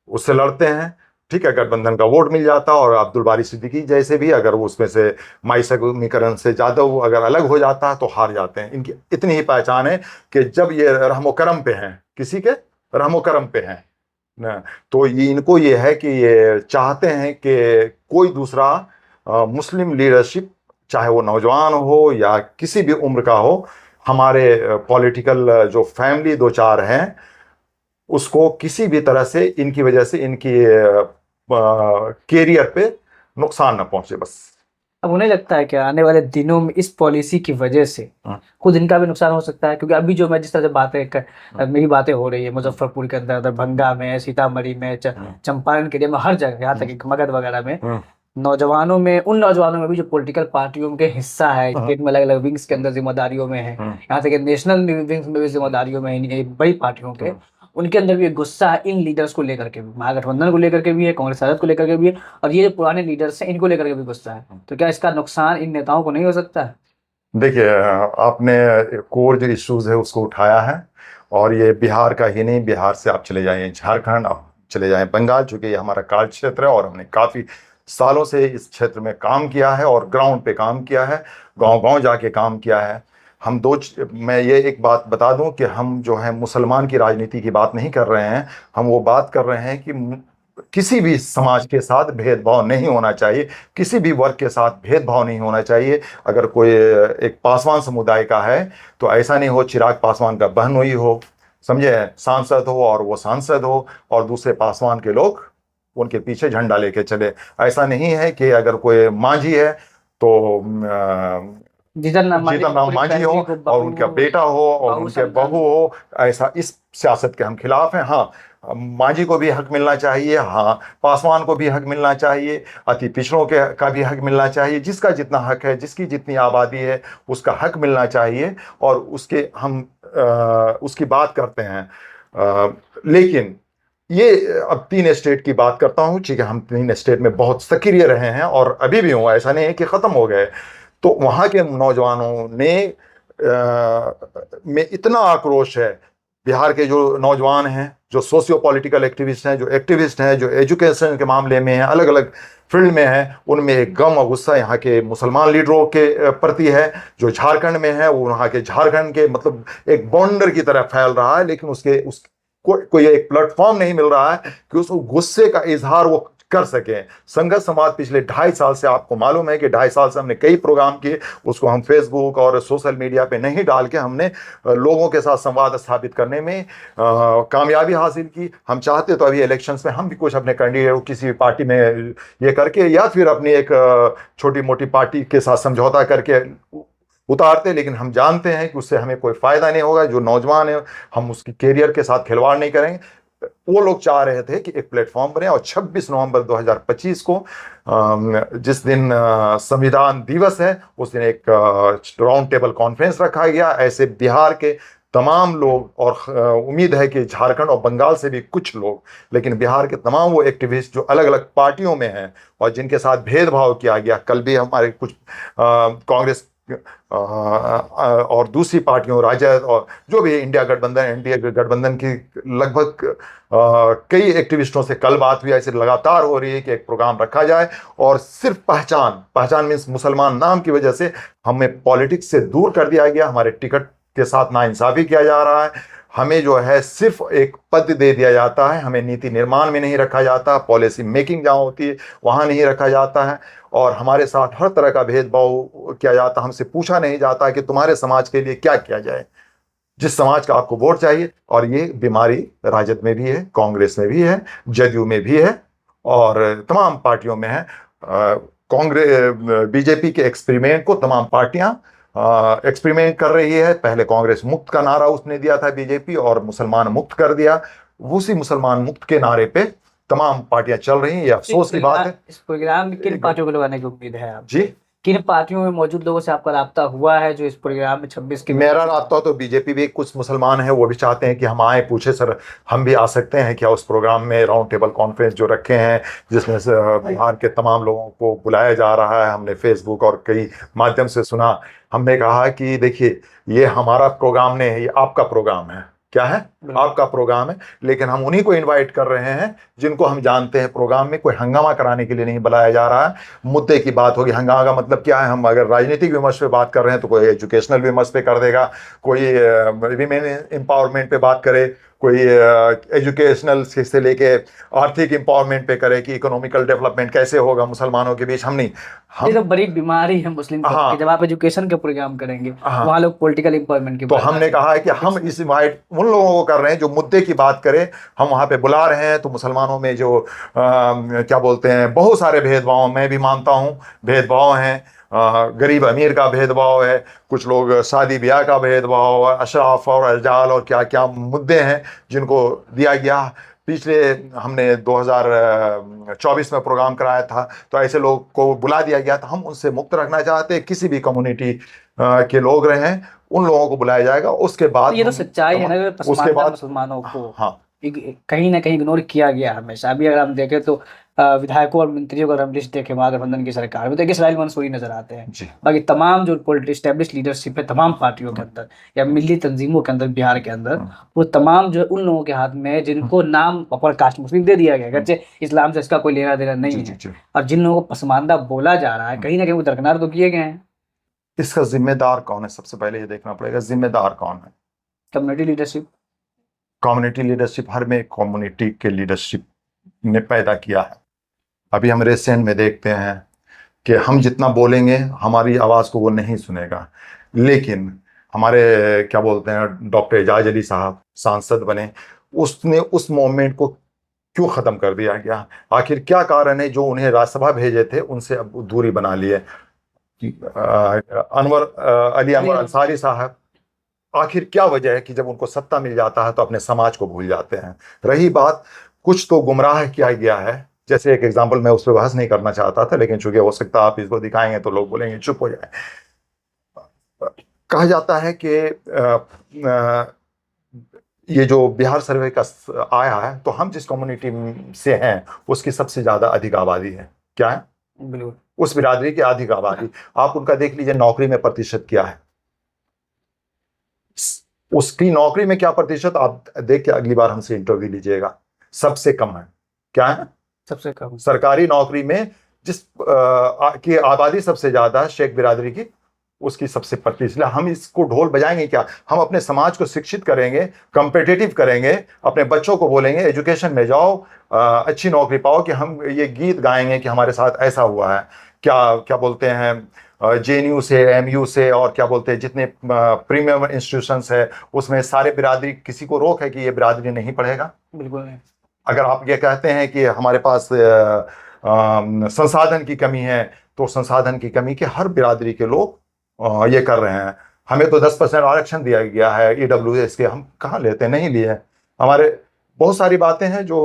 उससे लड़ते हैं, ठीक है, गठबंधन का वोट मिल जाता, और अब्दुल बारी सिद्दीकी जैसे भी अगर वो उसमें से माई समीकरण से जादव अगर अलग हो जाता है तो हार जाते हैं। इनकी इतनी ही पहचान है कि जब ये रहमो करम पे हैं, किसी के रहमो करम पे हैं ना, तो ये इनको ये है कि ये चाहते हैं कि कोई दूसरा मुस्लिम लीडरशिप, चाहे वो नौजवान हो या किसी भी उम्र का हो, हमारे पॉलिटिकल जो फैमिली दो चार हैं उसको किसी भी तरह से इनकी वजह से इनकी कैरियर पे नुकसान ना पहुंचे बस। अब उन्हें लगता है कि आने वाले दिनों में इस पॉलिसी की वजह से खुद इनका भी नुकसान हो सकता है? क्योंकि अभी जो मैं जिस तरह से मेरी बातें हो रही है, मुजफ्फरपुर के अंदर, दरभंगा में, सीतामढ़ी में, चंपारण के लिए में, हर जगह, यहाँ तक कि मगध वगैरह में, नौजवानों में, उन नौजवानों में भी जो पॉलिटिकल पार्टियों के हिस्सा है, स्टेट में अलग अलग विंग्स के अंदर जिम्मेदारियों में है, यहाँ तक कि नेशनल विंग्स में भी जिम्मेदारियों में है, बड़ी पार्टियों के, उनके अंदर भी एक गुस्सा है इन लीडर्स को लेकर के भी, महागठबंधन को लेकर के भी है, कांग्रेस राजद को लेकर के भी है, और ये जो पुराने लीडर्स हैं इनको लेकर के भी गुस्सा है। तो क्या इसका नुकसान इन नेताओं को नहीं हो सकता? देखिए, आपने कोर जो इश्यूज है उसको उठाया है, और ये बिहार का ही नहीं, बिहार से आप चले जाएं झारखंड, आप चले जाएं बंगाल, चूंकि ये हमारा कार्य क्षेत्र है और हमने काफ़ी सालों से इस क्षेत्र में काम किया है और ग्राउंड पे काम किया है, गांव-गांव जाके काम किया है। मैं ये एक बात बता दूं कि हम जो है मुसलमान की राजनीति की बात नहीं कर रहे हैं, हम वो बात कर रहे हैं कि किसी भी समाज के साथ भेदभाव नहीं होना चाहिए, किसी भी वर्ग के साथ भेदभाव नहीं होना चाहिए। अगर कोई एक पासवान समुदाय का है तो ऐसा नहीं हो चिराग पासवान का बहन हुई हो, समझे, सांसद हो और वो सांसद हो और दूसरे पासवान के लोग उनके पीछे झंडा लेके चले। ऐसा नहीं है कि अगर कोई मांझी है तो जीतन राम मांझी हो और उनका बेटा हो और उनके बहू हो, ऐसा, इस सियासत के हम खिलाफ हैं। हाँ, मांझी को भी हक मिलना चाहिए, हाँ पासवान को भी हक मिलना चाहिए, अति पिछड़ों के का भी हक मिलना चाहिए, जिसका जितना हक है, जिसकी जितनी आबादी है उसका हक मिलना चाहिए। और उसके हम उसकी बात करते हैं। लेकिन ये अब 3 स्टेट की बात करता हूँ, ठीक है, हम 3 स्टेट में बहुत सक्रिय रहे हैं और अभी भी हुआ, ऐसा नहीं है कि ख़त्म हो गए। तो वहाँ के नौजवानों ने में इतना आक्रोश है। बिहार के जो नौजवान हैं, जो सोशियो पॉलिटिकल एक्टिविस्ट हैं, जो एजुकेशन के मामले में हैं, अलग अलग फील्ड में हैं, उनमें एक गम और गुस्सा यहाँ के मुसलमान लीडरों के प्रति है। जो झारखंड में है वो वहाँ के झारखंड के मतलब एक बॉन्डर की तरह फैल रहा है, लेकिन कोई एक प्लेटफॉर्म नहीं मिल रहा है कि उस गुस्से का इजहार वो कर सके। संघर्ष समाज पिछले 2.5 साल से, आपको मालूम है कि 2.5 साल से हमने कई प्रोग्राम किए, उसको हम फेसबुक और सोशल मीडिया पे नहीं डाल के हमने लोगों के साथ संवाद स्थापित करने में कामयाबी हासिल की। हम चाहते तो अभी इलेक्शंस में हम भी कुछ अपने कैंडिडेट किसी भी पार्टी में ये करके, या फिर अपनी एक छोटी मोटी पार्टी के साथ समझौता करके उतारते, लेकिन हम जानते हैं कि उससे हमें कोई फायदा नहीं होगा। जो नौजवान है, हम उसकी कैरियर के साथ खिलवाड़ नहीं करेंगे। वो लोग चाह रहे थे कि एक प्लेटफॉर्म बने, और 26 नवंबर 2025 को जिस दिन संविधान दिवस है, उस दिन एक राउंड टेबल कॉन्फ्रेंस रखा गया। ऐसे बिहार के तमाम लोग, और उम्मीद है कि झारखंड और बंगाल से भी कुछ लोग, लेकिन बिहार के तमाम वो एक्टिविस्ट जो अलग अलग पार्टियों में हैं और जिनके साथ भेदभाव किया गया। कल भी हमारे कुछ कांग्रेस और दूसरी पार्टियों, राजद और जो भी इंडिया गठबंधन, एनडीए गठबंधन की लगभग कई एक्टिविस्टों से कल बात हुई। ऐसे लगातार हो रही है कि एक प्रोग्राम रखा जाए, और सिर्फ पहचान मीन्स मुसलमान नाम की वजह से हमें पॉलिटिक्स से दूर कर दिया गया। हमारे टिकट के साथ नाइंसाफी किया जा रहा है। हमें जो है सिर्फ एक पद दे दिया जाता है, हमें नीति निर्माण में नहीं रखा जाता, पॉलिसी मेकिंग जहाँ होती है वहाँ नहीं रखा जाता है, और हमारे साथ हर तरह का भेदभाव किया जाता। हमसे पूछा नहीं जाता कि तुम्हारे समाज के लिए क्या किया जाए, जिस समाज का आपको वोट चाहिए। और ये बीमारी राजद में भी है, कांग्रेस में भी है, जदयू में भी है, और तमाम पार्टियों में है। कांग्रेस बीजेपी के एक्सपेरिमेंट को तमाम पार्टियां एक्सपेरिमेंट कर रही है। पहले कांग्रेस मुक्त का नारा उसने दिया था बीजेपी, और मुसलमान मुक्त कर दिया। उसी मुसलमान मुक्त के नारे पे तमाम पार्टियां चल रही हैं। ये अफसोस की बात है। इस प्रोग्राम में किन पार्टियों को लगाने की उम्मीद है आप जी, किन पार्टियों में मौजूद लोगों से आपका राब्ता हुआ है जो इस प्रोग्राम में 26 के? मेरा राब्ता तो बीजेपी भी, कुछ मुसलमान हैं वो भी चाहते हैं कि हम आए, पूछे सर हम भी आ सकते हैं क्या उस प्रोग्राम में। राउंड टेबल कॉन्फ्रेंस जो रखे हैं, जिसमें से बिहार के तमाम लोगों को बुलाया जा रहा है, हमने फेसबुक और कई माध्यम से सुना। हमने कहा कि देखिए, ये हमारा प्रोग्राम नहीं है, ये आपका प्रोग्राम है। क्या है? आपका प्रोग्राम है। लेकिन हम उन्हीं को इनवाइट कर रहे हैं जिनको हम जानते हैं प्रोग्राम में कोई हंगामा कराने के लिए नहीं बुलाया जा रहा है। मुद्दे की बात होगी। हंगामा का मतलब क्या है? हम अगर राजनीतिक विमर्श पे बात कर रहे हैं तो कोई एजुकेशनल विमर्श पे कर देगा, कोई विमेन एम्पावरमेंट पे बात करे, कोई एजुकेशनल से लेके आर्थिक एम्पावरमेंट पे करे कि इकोनॉमिकल डेवलपमेंट कैसे होगा मुसलमानों के बीच। हम नहीं, ये तो बड़ी बीमारी है मुस्लिम हाँ, जब आप एजुकेशन के प्रोग्राम करेंगे हाँ, वहाँ लोग पॉलिटिकल एम्पावरमेंट की तो हमने कहा है कि हम इस इनवाइट उन लोगों को कर रहे हैं जो मुद्दे की बात करें। हम वहाँ पे बुला रहे हैं। तो मुसलमानों में जो क्या बोलते हैं, बहुत सारे भेदभाव, मैं भी मानता हूँ भेदभाव हैं। गरीब अमीर का भेदभाव है, कुछ लोग शादी ब्याह का भेदभाव, अशराफ और अजाल और क्या क्या मुद्दे हैं जिनको दिया गया। पिछले हमने 2024 में प्रोग्राम कराया था, तो ऐसे लोग को बुला दिया गया था। हम उनसे मुक्त रखना चाहते हैं। किसी भी कम्युनिटी के लोग रहे हैं, उन लोगों को बुलाया जाएगा। उसके बाद ये तो सच्चाई है ना, उसके बाद मुसलमानों को हाँ कहीं ना कहीं इग्नोर किया गया हमेशा। अभी अगर हम देखें तो विधायकों और मंत्रियों का हम लिस्ट देखें महागठबंधन की सरकार में, तो इस्राइल मंसूरी नजर आते हैं। बाकी तमाम जो स्टैब्लिश लीडरशिप है तमाम पार्टियों के अंदर या मिली तंजीमों के अंदर बिहार के अंदर, वो तमाम जो उन लोगों के हाथ में है जिनको नाम अपर कास्ट मुस्लिम दे दिया गया, अगरचे इस्लाम से इसका कोई लेना देना नहीं है, और जिन लोगों को पसमानदा बोला जा रहा है कहीं ना कहीं वो दरकिनार तो किए गए हैं। इसका जिम्मेदार कौन है? सबसे पहले ये देखना पड़ेगा जिम्मेदार कौन है। Community leadership. कम्युनिटी लीडरशिप हर में कम्युनिटी के लीडरशिप ने पैदा किया है। अभी हम रिसेंट में देखते हैं कि हम जितना बोलेंगे हमारी आवाज़ को वो नहीं सुनेगा। लेकिन हमारे क्या बोलते हैं डॉक्टर एजाज अली साहब सांसद बने, उसने उस मोमेंट को क्यों ख़त्म कर दिया गया? आखिर क्या कारण है जो उन्हें राज्यसभा भेजे थे उनसे अब दूरी बना लिए? अनवर अंसारी साहब आखिर क्या वजह है कि जब उनको सत्ता मिल जाता है तो अपने समाज को भूल जाते हैं। रही बात, कुछ तो गुमराह किया गया है, जैसे एक एग्जाम्पल, मैं उस पर बहस नहीं करना चाहता था, लेकिन चूंकि हो सकता है आप इसको दिखाएंगे तो लोग बोलेंगे चुप हो जाए। कहा जाता है कि ये जो बिहार सर्वे का आया है, तो हम जिस कम्युनिटी से हैं उसकी सबसे ज्यादा अधिक आबादी है। क्या है? बिल्कुल। उस बिरादरी की अधिक आबादी। आप उनका देख लीजिए नौकरी में प्रतिशत क्या है, उसकी नौकरी में क्या प्रतिशत, आप देख के अगली बार हमसे इंटरव्यू लीजिएगा। सबसे कम है। क्या है? सबसे कम। सरकारी नौकरी में जिस की आबादी सबसे ज्यादा है, शेख बिरादरी की, उसकी सबसे प्रतिशत। हम इसको ढोल बजाएंगे क्या? हम अपने समाज को शिक्षित करेंगे, कम्पिटिटिव करेंगे, अपने बच्चों को बोलेंगे एजुकेशन में जाओ, अच्छी नौकरी पाओ, कि हम ये गीत गाएंगे कि हमारे साथ ऐसा हुआ है। क्या क्या बोलते हैं, जेएनयू से, एमयू से, और क्या बोलते हैं जितने प्रीमियम इंस्टीट्यूशंस है उसमें सारे बिरादरी, किसी को रोक है कि ये बिरादरी नहीं पढ़ेगा? बिल्कुल नहीं। अगर आप ये कहते हैं कि हमारे पास संसाधन की कमी है, तो संसाधन की कमी के हर बिरादरी के लोग ये कर रहे हैं। हमें तो 10% आरक्षण दिया गया है ईडब्ल्यूएस के, हम कहाँ लेते? नहीं लिए। हमारे बहुत सारी बातें हैं जो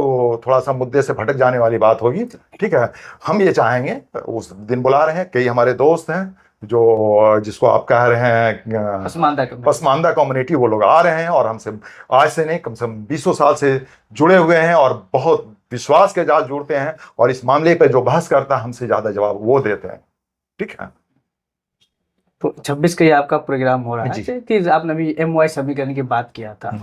थोड़ा सा मुद्दे से भटक जाने वाली बात होगी, ठीक है। हम ये चाहेंगे, उस दिन बुला रहे हैं, कई हमारे दोस्त हैं जो जिसको आप कह रहे हैं पसमानदा कम्युनिटी, वो लोग आ रहे हैं और हमसे आज से नहीं कम से कम 20 साल से जुड़े हुए हैं और बहुत विश्वास के साथ जुड़ते हैं, और इस मामले पे जो बहस करता है हमसे ज्यादा जवाब वो देते हैं, ठीक है। तो 26 का ये आपका प्रोग्राम हो रहा है, जी। कि आपने अभी MY समीकरण की बात किया था।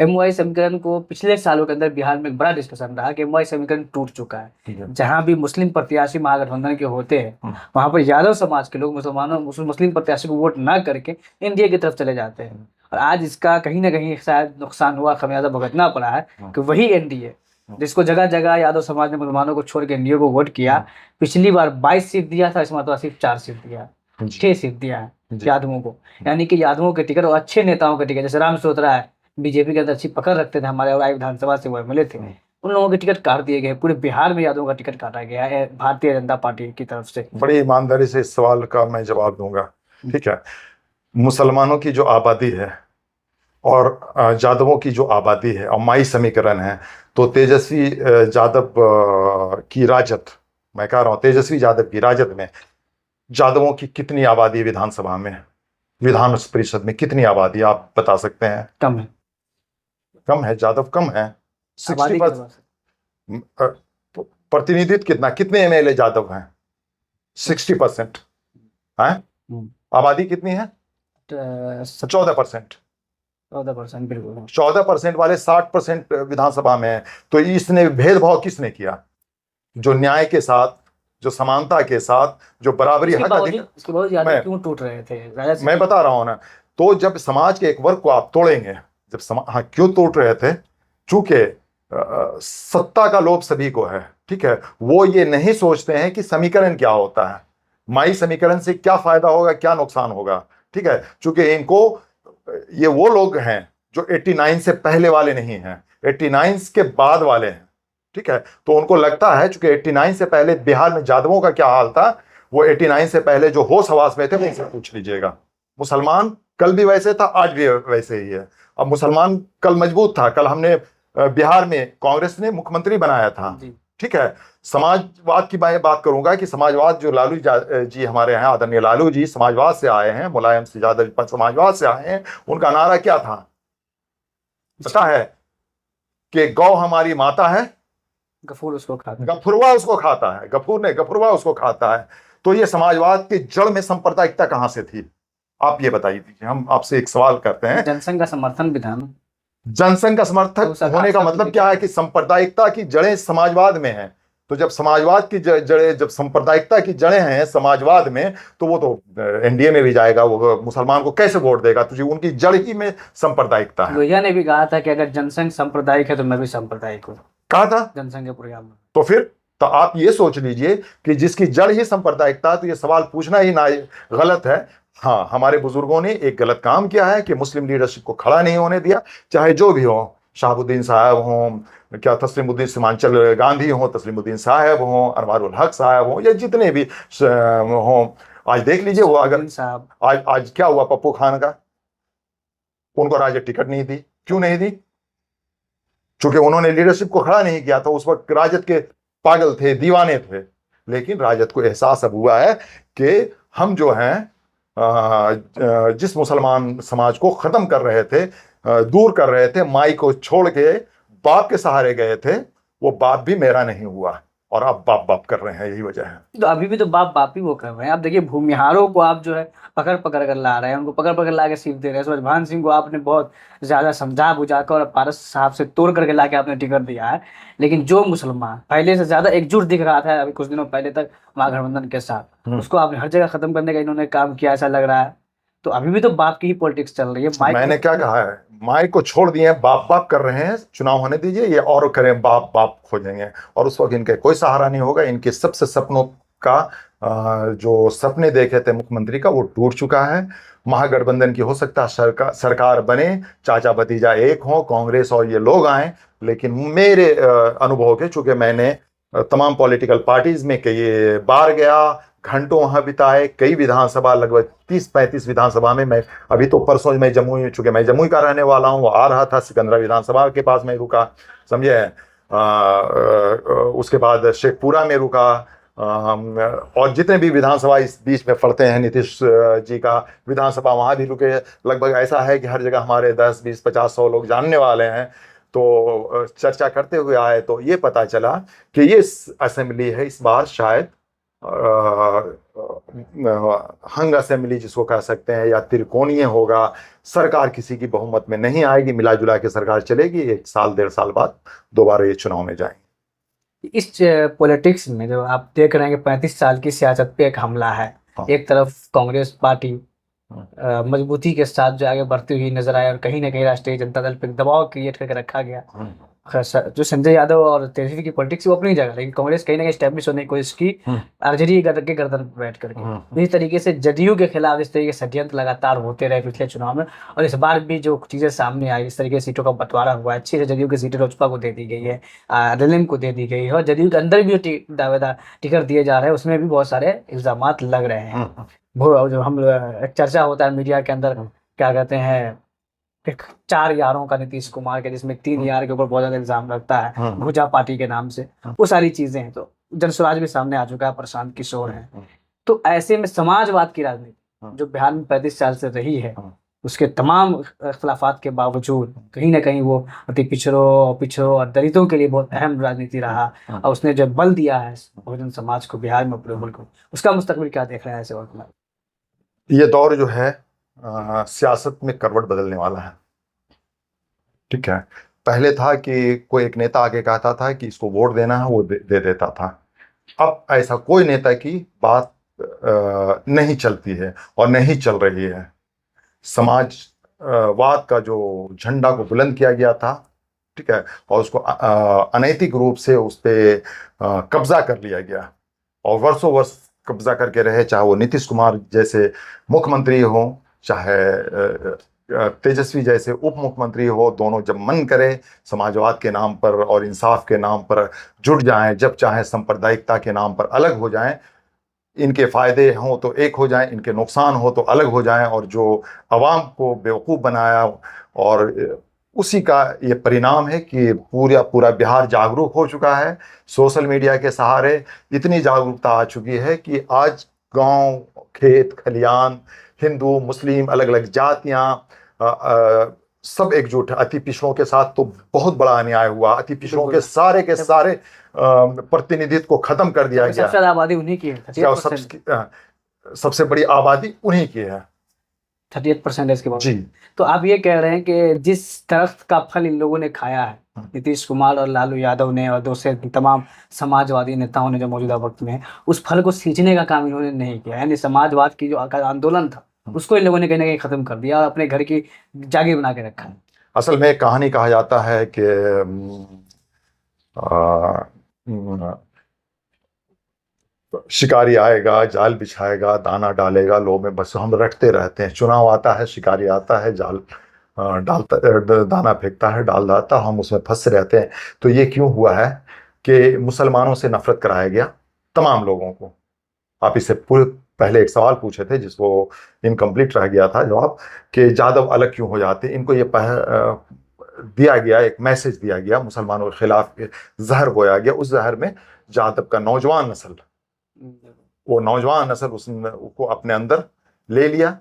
MY समीकरण को पिछले सालों के अंदर बिहार में एक बड़ा डिस्कशन रहा कि MY समीकरण टूट चुका है। जहां भी मुस्लिम प्रत्याशी महागठबंधन के होते हैं वहां पर यादव समाज के लोग मुस्लिम प्रत्याशी को वोट ना करके एनडीए की तरफ चले जाते हैं, और आज इसका कहीं ना कहीं शायद नुकसान हुआ, खमियाजा भुगतना पड़ा है कि वही एनडीए जिसको जगह जगह यादव समाज ने मुसलमानों को छोड़ के एनडीए को वोट किया, पिछली बार 22 सीट दिया था, इस बार सिर्फ 4 सीट दिया, 6 सीट दिया है यादवों को। यानी कि यादवों के टिकट और अच्छे नेताओं के टिकट, जैसे राम सोतरा है, बीजेपी के अंदर अच्छी पकड़ रखते थे, हमारे और विधानसभा से वो एमएलए थे, उन लोगों के टिकट काट दिए गए। पूरे बिहार में यादवों का टिकट काटा गया है भारतीय जनता पार्टी की तरफ से। बड़ी ईमानदारी से इस सवाल का मैं जवाब दूंगा, ठीक है। मुसलमानों की जो आबादी है और यादवों की जो आबादी है, और माई समीकरण है, तो तेजस्वी यादव की राजद, मैं कह रहा हूं तेजस्वी यादव की राजद में यादवों की कितनी आबादी विधानसभा में, विधान परिषद में कितनी आबादी आप बता सकते हैं? कम है। कम है, यादव कम है। 60%। प्रतिनिधित्व कितना, कितने एमएलए यादव हैं? 60% है। आबादी कितनी है? 14%। 14%, बिल्कुल। 14% वाले 60% विधानसभा में है। तो इसने भेदभाव किसने किया? जो न्याय के साथ, जो समानता के साथ, जो बराबरी हक अधिकार, क्यों टूट रहे थे मैं बता रहा हूं ना। तो जब समाज के एक वर्ग को आप तोड़ेंगे, हाँ, क्यों टूट रहे थे? चूंकि सत्ता का लोभ सभी को है, ठीक है। वो ये नहीं सोचते हैं कि समीकरण क्या होता है, माई समीकरण से क्या फायदा होगा, क्या नुकसान होगा, ठीक है। चूंकि इनको, ये वो लोग हैं जो 89 से पहले वाले नहीं हैं, 89 के बाद वाले हैं, ठीक है। तो उनको लगता है, चूंकि 89 से पहले बिहार में यादवों का क्या हाल था, वो 89 से पहले जो होश हवास में थे उनसे पूछ लीजिएगा। मुसलमान कल भी वैसे था, आज भी वैसे ही है। अब मुसलमान कल मजबूत था, कल हमने बिहार में कांग्रेस ने मुख्यमंत्री बनाया था, ठीक है। समाजवाद की मैं बात करूंगा कि समाजवाद जो लालू जी हमारे यहाँ, आदरणीय लालू जी समाजवाद से आए हैं, मुलायम सिंह यादव समाजवाद से आए हैं, उनका नारा क्या था पता है? कि गौ हमारी माता है, गफूर उसको खाता है, गफुरवा उसको खाता है, गफूर ने गफुरवा उसको खाता है। तो ये समाजवाद के जड़ में सांप्रदायिकता कहां से थी? आप ये बताइए दीजिए। हम आपसे एक सवाल करते हैं। जनसंघ का समर्थन भी था। जनसंघ का समर्थक होने का मतलब क्या है? कि सांप्रदायिकता की जड़ें समाजवाद में हैं। तो जब समाजवाद की जड़ें, जब सांप्रदायिकता की जड़ें हैं समाजवाद में, तो वो तो एनडीए में भी जाएगा। वो मुसलमान को कैसे वोट देगा? तो उनकी जड़ ही में सांप्रदायिकता है। लोहिया ने भी कहा था कि अगर जनसंघ सांप्रदायिक है तो मैं भी सांप्रदायिक हूँ, कहा था जनसंघ के प्रोग्राम में। तो फिर तो आप ये सोच लीजिए कि जिसकी जड़ ही सांप्रदायिकता, तो ये सवाल पूछना ही ना गलत है। हाँ, हमारे बुजुर्गों ने एक गलत काम किया है कि मुस्लिम लीडरशिप को खड़ा नहीं होने दिया, चाहे जो भी हो, शहाबुद्दीन साहब हों, क्या तस्लीमुद्दीन सीमांचल गांधी हों, तस्लीमुद्दीन साहब हों, अनवारुल हक साहब हों, या जितने भी हों। आज देख लीजिए वो, अगर आज क्या हुआ पप्पू खान का, उनको राजद टिकट नहीं दी। क्यों नहीं दी? चूंकि उन्होंने लीडरशिप को खड़ा नहीं किया था। उस वक्त राजद के पागल थे, दीवाने थे। लेकिन राजद को एहसास अब हुआ है कि हम जो हैं जिस मुसलमान समाज को खत्म कर रहे थे, दूर कर रहे थे, माई को छोड़ के बाप के सहारे गए थे, वो बाप भी मेरा नहीं हुआ और अब बाप बाप कर रहे हैं। यही वजह है। तो अभी भी तो बाप बाप ही वो कर रहे हैं। आप देखिए भूमिहारों को आप जो है पकड़ पकड़ कर ला रहे हैं, उनको पकड़ पकड़ ला के सीख दे रहे हैं। सूरजभान सिंह को आपने बहुत ज्यादा समझा बुझा कर और पारस साहब से तोड़ करके ला के आपने टिकट दिया है। लेकिन जो मुसलमान पहले से ज्यादा एकजुट दिख रहा था अभी कुछ दिनों पहले तक महागठबंधन के साथ, उसको आपने हर जगह खत्म करने का इन्होंने काम किया ऐसा लग रहा है। तो अभी भी तो बाप की ही पॉलिटिक्स चल रही है। मैंने क्या कहा है? माई को छोड़ दिए, बाप बाप कर रहे हैं। चुनाव होने दीजिए, ये और करें, बाप बाप खोजेंगे और उस वक्त इनके कोई सहारा नहीं होगा। इनके सबसे सपनों का जो सपने देखे थे मुख्यमंत्री का, वो टूट चुका है। महागठबंधन की हो सकता है सरकार बने, चाचा भतीजा एक हो, कांग्रेस और ये लोग आए। लेकिन मेरे अनुभव के, चूंकि मैंने तमाम पॉलिटिकल पार्टीज में कई बार गया, घंटों वहां बिताए, कई विधानसभा, लगभग 30-35 विधानसभा में मैं, अभी तो परसों मैं जमुई, चूंकि मैं जमुई का रहने वाला हूँ, वो आ रहा था सिकंदरा विधानसभा के पास में रुका, समझे। उसके बाद शेखपुरा में रुका, और जितने भी विधानसभा इस बीच में पड़ते हैं, नीतीश जी का विधानसभा, वहां भी रुके। लगभग ऐसा है कि हर जगह हमारे 10, 20, 50, 100 लोग जानने वाले हैं। तो चर्चा करते हुए आए तो ये पता चला कि ये असेंबली है इस बार शायद हंग असेंबली जिसको कह सकते हैं, या त्रिकोणीय होगा। सरकार किसी की बहुमत में नहीं आएगी, मिला जुला के सरकार चलेगी। 1 साल 1.5 साल बाद दोबारा ये चुनाव में जाएंगे। इस पॉलिटिक्स में जो आप देख रहे हैं कि 35 साल की सियासत पे एक हमला है। हाँ। एक तरफ कांग्रेस पार्टी मजबूती के साथ जो आगे बढ़ती हुई नजर आए और कहीं ना कहीं राष्ट्रीय जनता दल पे दबाव क्रिएट करके रखा गया। जो संजय यादव और तेजस्वी की पॉलिटिक्स वो अपनी जगह, लेकिन कांग्रेस कहीं ना कहीं स्टैब्लिश होने की कोशिश की आरजेडी के गर्दन पर बैठ करके। इस तरीके से जदयू के खिलाफ इस तरीके से षड्यंत्र लगातार होते रहे पिछले चुनाव में, और इस बार भी जो चीजें सामने आई, इस तरीके से सीटों का बंटवारा हुआ है। अच्छी से जदयू की सीटें लोजपा को दे दी गई है, एलएलएम को दे दी गई है, और जदयू के अंदर भी जो दावेदार टिकट दिए जा रहे हैं उसमें भी बहुत सारे इल्जाम लग रहे हैं। जो हम एक चर्चा होता है मीडिया के अंदर, क्या कहते हैं, एक 4 यारों का नीतीश कुमार के, जिसमें 3 यार के ऊपर बहुत ज्यादा इल्जाम लगता है भुजा पार्टी के नाम से। वो सारी चीजें हैं। तो जनसुराज भी सामने आ चुका है, प्रशांत किशोर है। तो ऐसे में समाजवाद की राजनीति जो बिहार में 35 साल से रही है, उसके तमाम इख्तलाफात के बावजूद कहीं ना कहीं वो अति पिछड़ों और दलितों के लिए बहुत अहम राजनीति रहा, और उसने जो बल दिया है बहुजन समाज को बिहार में, पूरे मुल्क को। उसका मुस्तकबिल क्या देख रहे हैं ऐसे वक्त में? ये दौर जो है सियासत में करवट बदलने वाला है। ठीक है, पहले था कि कोई एक नेता आके कहता था कि इसको वोट देना है, वो दे देता था। अब ऐसा कोई नेता की बात नहीं चलती है और नहीं चल रही है। समाजवाद का जो झंडा को बुलंद किया गया था, ठीक है, और उसको अनैतिक रूप से उस पर कब्जा कर लिया गया, और वर्षों वर्ष कब्जा करके रहे, चाहे वो नीतीश कुमार जैसे मुख्यमंत्री हो, चाहे तेजस्वी जैसे उप मुख्यमंत्री हो। दोनों जब मन करे समाजवाद के नाम पर और इंसाफ के नाम पर जुट जाएं, जब चाहे सांप्रदायिकता के नाम पर अलग हो जाएं। इनके फायदे हों तो एक हो जाएं, इनके नुकसान हो तो अलग हो जाएं। और जो आवाम को बेवकूफ़ बनाया, और उसी का ये परिणाम है कि पूरा बिहार जागरूक हो चुका है। सोशल मीडिया के सहारे इतनी जागरूकता आ चुकी है कि आज गांव, खेत खलियान, हिंदू मुस्लिम, अलग अलग जातियां, सब एकजुट है। अति पिछड़ों के साथ तो बहुत बड़ा अन्याय हुआ। अति पिछड़ों के सारे प्रतिनिधित्व को खत्म कर दिया गया। सबसे ज्यादा आबादी उन्हीं की है, सबसे बड़ी आबादी उन्हीं की है, 38% इसके बाद। जी। तो आप ये कह रहे हैं कि जिस दरख्त का फल इन लोगों ने खाया है, नीतीश कुमार और लालू यादव ने और दूसरे तमाम समाजवादी नेताओं ने जो मौजूदा वक्त में, उस फल को सींचने का काम इन्होंने नहीं किया। यानी समाजवाद की जो आंदोलन था उसको इन लोगों ने कहीं ना कहीं खत्म कर दिया और अपने घर की जागीर बना के रखा है। असल में कहानी कहा जाता है कि शिकारी आएगा, जाल बिछाएगा, दाना डालेगा, लोग में बस हम रटते रहते हैं। चुनाव आता है, शिकारी आता है, जाल डालता, दाना फेंकता है, डाल डालता, हम उसमें फंस रहते हैं। तो ये क्यों हुआ है कि मुसलमानों से नफरत कराया गया तमाम लोगों को। आप इसे पहले एक सवाल पूछे थे जिसको इनकम्प्लीट रह गया था जवाब, कि यादव अलग क्यों हो जाते। इनको ये दिया गया, एक मैसेज दिया गया मुसलमानों के खिलाफ, जहर बोया गया। उस जहर में यादव का नौजवान नस्ल, वो नौजवान नस्ल उसको अपने अंदर ले लिया,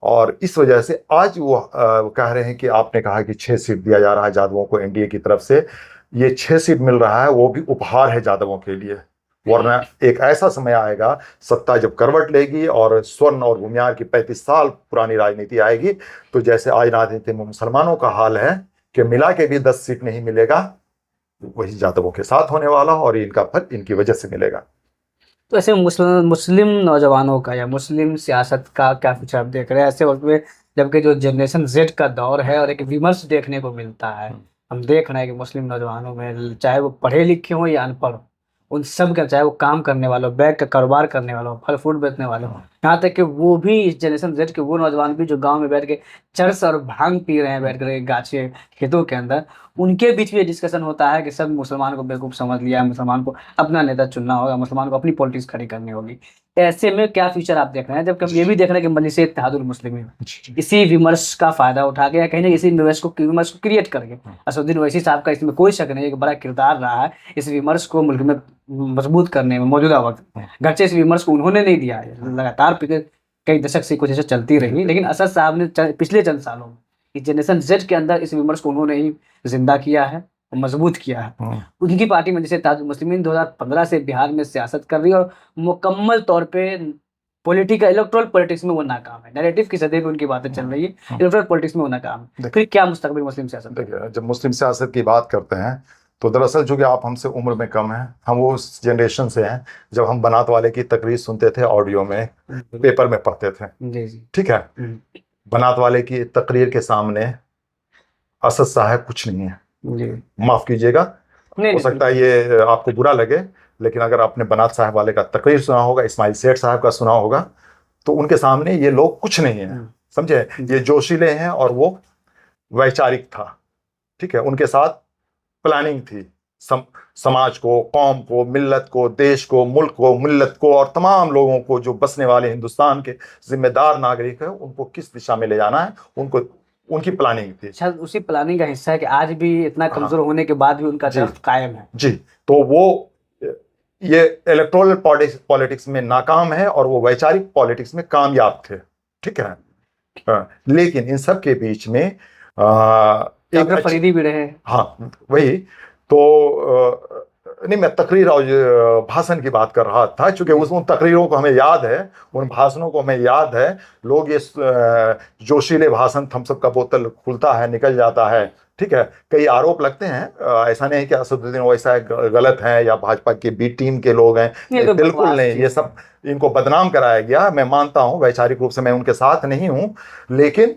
और इस वजह से आज वो कह रहे हैं कि आपने कहा कि 6 सीट दिया जा रहा है यादवों को एनडीए की तरफ से, ये 6 सीट मिल रहा है वो भी उपहार है यादवों के लिए। वरना एक ऐसा समय आएगा, सत्ता जब करवट लेगी और स्वर्ण और भूमिहार की 35 साल पुरानी राजनीति आएगी, तो जैसे आज राजनीति में मुसलमानों का हाल है कि मिला के भी 10 सीट नहीं मिलेगा, वही यादवों के साथ होने वाला, और इनका फल इनकी वजह से मिलेगा। तो ऐसे मुस्लिम नौजवानों का या मुस्लिम सियासत का क्या कुछ आप देख रहे हैं ऐसे वक्त में, जबकि जो जनरेशन जेड का दौर है और एक विमर्श देखने को मिलता है, हम देख रहे हैं कि मुस्लिम नौजवानों में चाहे वो पढ़े लिखे हो या अनपढ़, उन सब का, चाहे वो काम करने वालों, बैग का कारोबार करने वालों, फल फ्रूट बेचने वालों, यहाँ तक कि वो भी इस जनरेशन जेड के वो नौजवान भी जो गांव में बैठ के चरस और भांग पी रहे हैं बैठ कर गाछे खेतों के अंदर, उनके बीच में ये डिस्कशन होता है कि सब मुसलमान को बेवकूफ़ समझ लिया है, मुसलमान को अपना नेता चुनना होगा, मुसलमान को अपनी पॉलिटिक्स खड़ी करनी होगी। ऐसे में क्या फ्यूचर आप देख रहे हैं, जबकि हम ये भी देख रहे हैं कि मजलिस इत्तेहादुल मुस्लिमीन इसी विमर्श का फायदा उठा के, कहीं ना इसी विमर्श को क्रिएट करके, असदुद्दीन ओवैसी साहब का इसमें कोई शक नहीं है कि बड़ा किरदार रहा है इस विमर्श को मुल्क में मजबूत करने में मौजूदा वक्त। गर्चे इस विमर्श को उन्होंने नहीं दिया है, लगातार कई दशक से कुछ चलती रही, लेकिन असद साहब ने पिछले चंद सालों में इस जनरेशन जेड के अंदर इस विमर्श को उन्होंने ही जिंदा किया है, मजबूत किया है। उनकी पार्टी में जैसे इत्तेहादुल मुस्लिमीन 2015 से बिहार में सियासत कर रही है और मुकम्मल तौर पे इलेक्ट्रल पॉलिटिक्स में वो नाकाम है। नैरेटिव की सतह पे उनकी बातें चल रही है, इलेक्ट्रल पॉलिटिक्स में वो नाकाम है। फिर क्या मुस्तकबिल मुस्लिम सियासत? देखिए, जब मुस्लिम सियासत की बात करते हैं तो दरअसल चूंकि आप हमसे उम्र में कम हैं, हम वो उस जनरेशन से हैं जब हम बनात वाले की तकरीर सुनते थे, ऑडियो में, पेपर में पढ़ते थे। जी। ठीक है, बनात वाले की तकरीर के सामने असद साहब कुछ नहीं है। माफ कीजिएगा, हो सकता है ये आपको बुरा लगे, लेकिन अगर आपने बनात साहब वाले का तकरीर सुना होगा, इस्माइल सेठ साहब का सुना होगा, तो उनके सामने ये लोग कुछ नहीं है। समझे, ये जोशीले हैं और वो वैचारिक था। ठीक है, उनके साथ प्लानिंग थी, समाज को, कौम को, मिल्लत को, देश को, मुल्क को, मिल्लत को और तमाम लोगों को जो बसने वाले हिंदुस्तान के जिम्मेदार नागरिक हैं, उनको किस दिशा में ले जाना है, उनकी प्लानिंग थी। शायद उसी प्लानिंग का हिस्सा है कि आज भी इतना कमजोर होने के बाद भी उनका दर्द कायम है। जी, तो वो ये इलेक्टोरल पॉलिटिक्स में नाकाम है और वो वैचारिक पॉलिटिक्स में कामयाब थे। ठीक है, लेकिन इन सब के बीच में एक फरीदी भी रहे। हाँ, वही तो नहीं, मैं तकरीर और भाषण की बात कर रहा था, क्योंकि उन तकरीरों को हमें याद है, उन भाषणों को हमें याद है। लोग ये जोशीले भाषण, थम्स अप का बोतल खुलता है, निकल जाता है। ठीक है, कई आरोप लगते हैं, ऐसा नहीं है कि असदुद्दीन ओवैसी गलत हैं या भाजपा की बी टीम के लोग हैं, तो बिल्कुल नहीं, ये सब इनको बदनाम कराया गया। मैं मानता हूं, वैचारिक रूप से मैं उनके साथ नहीं हूं, लेकिन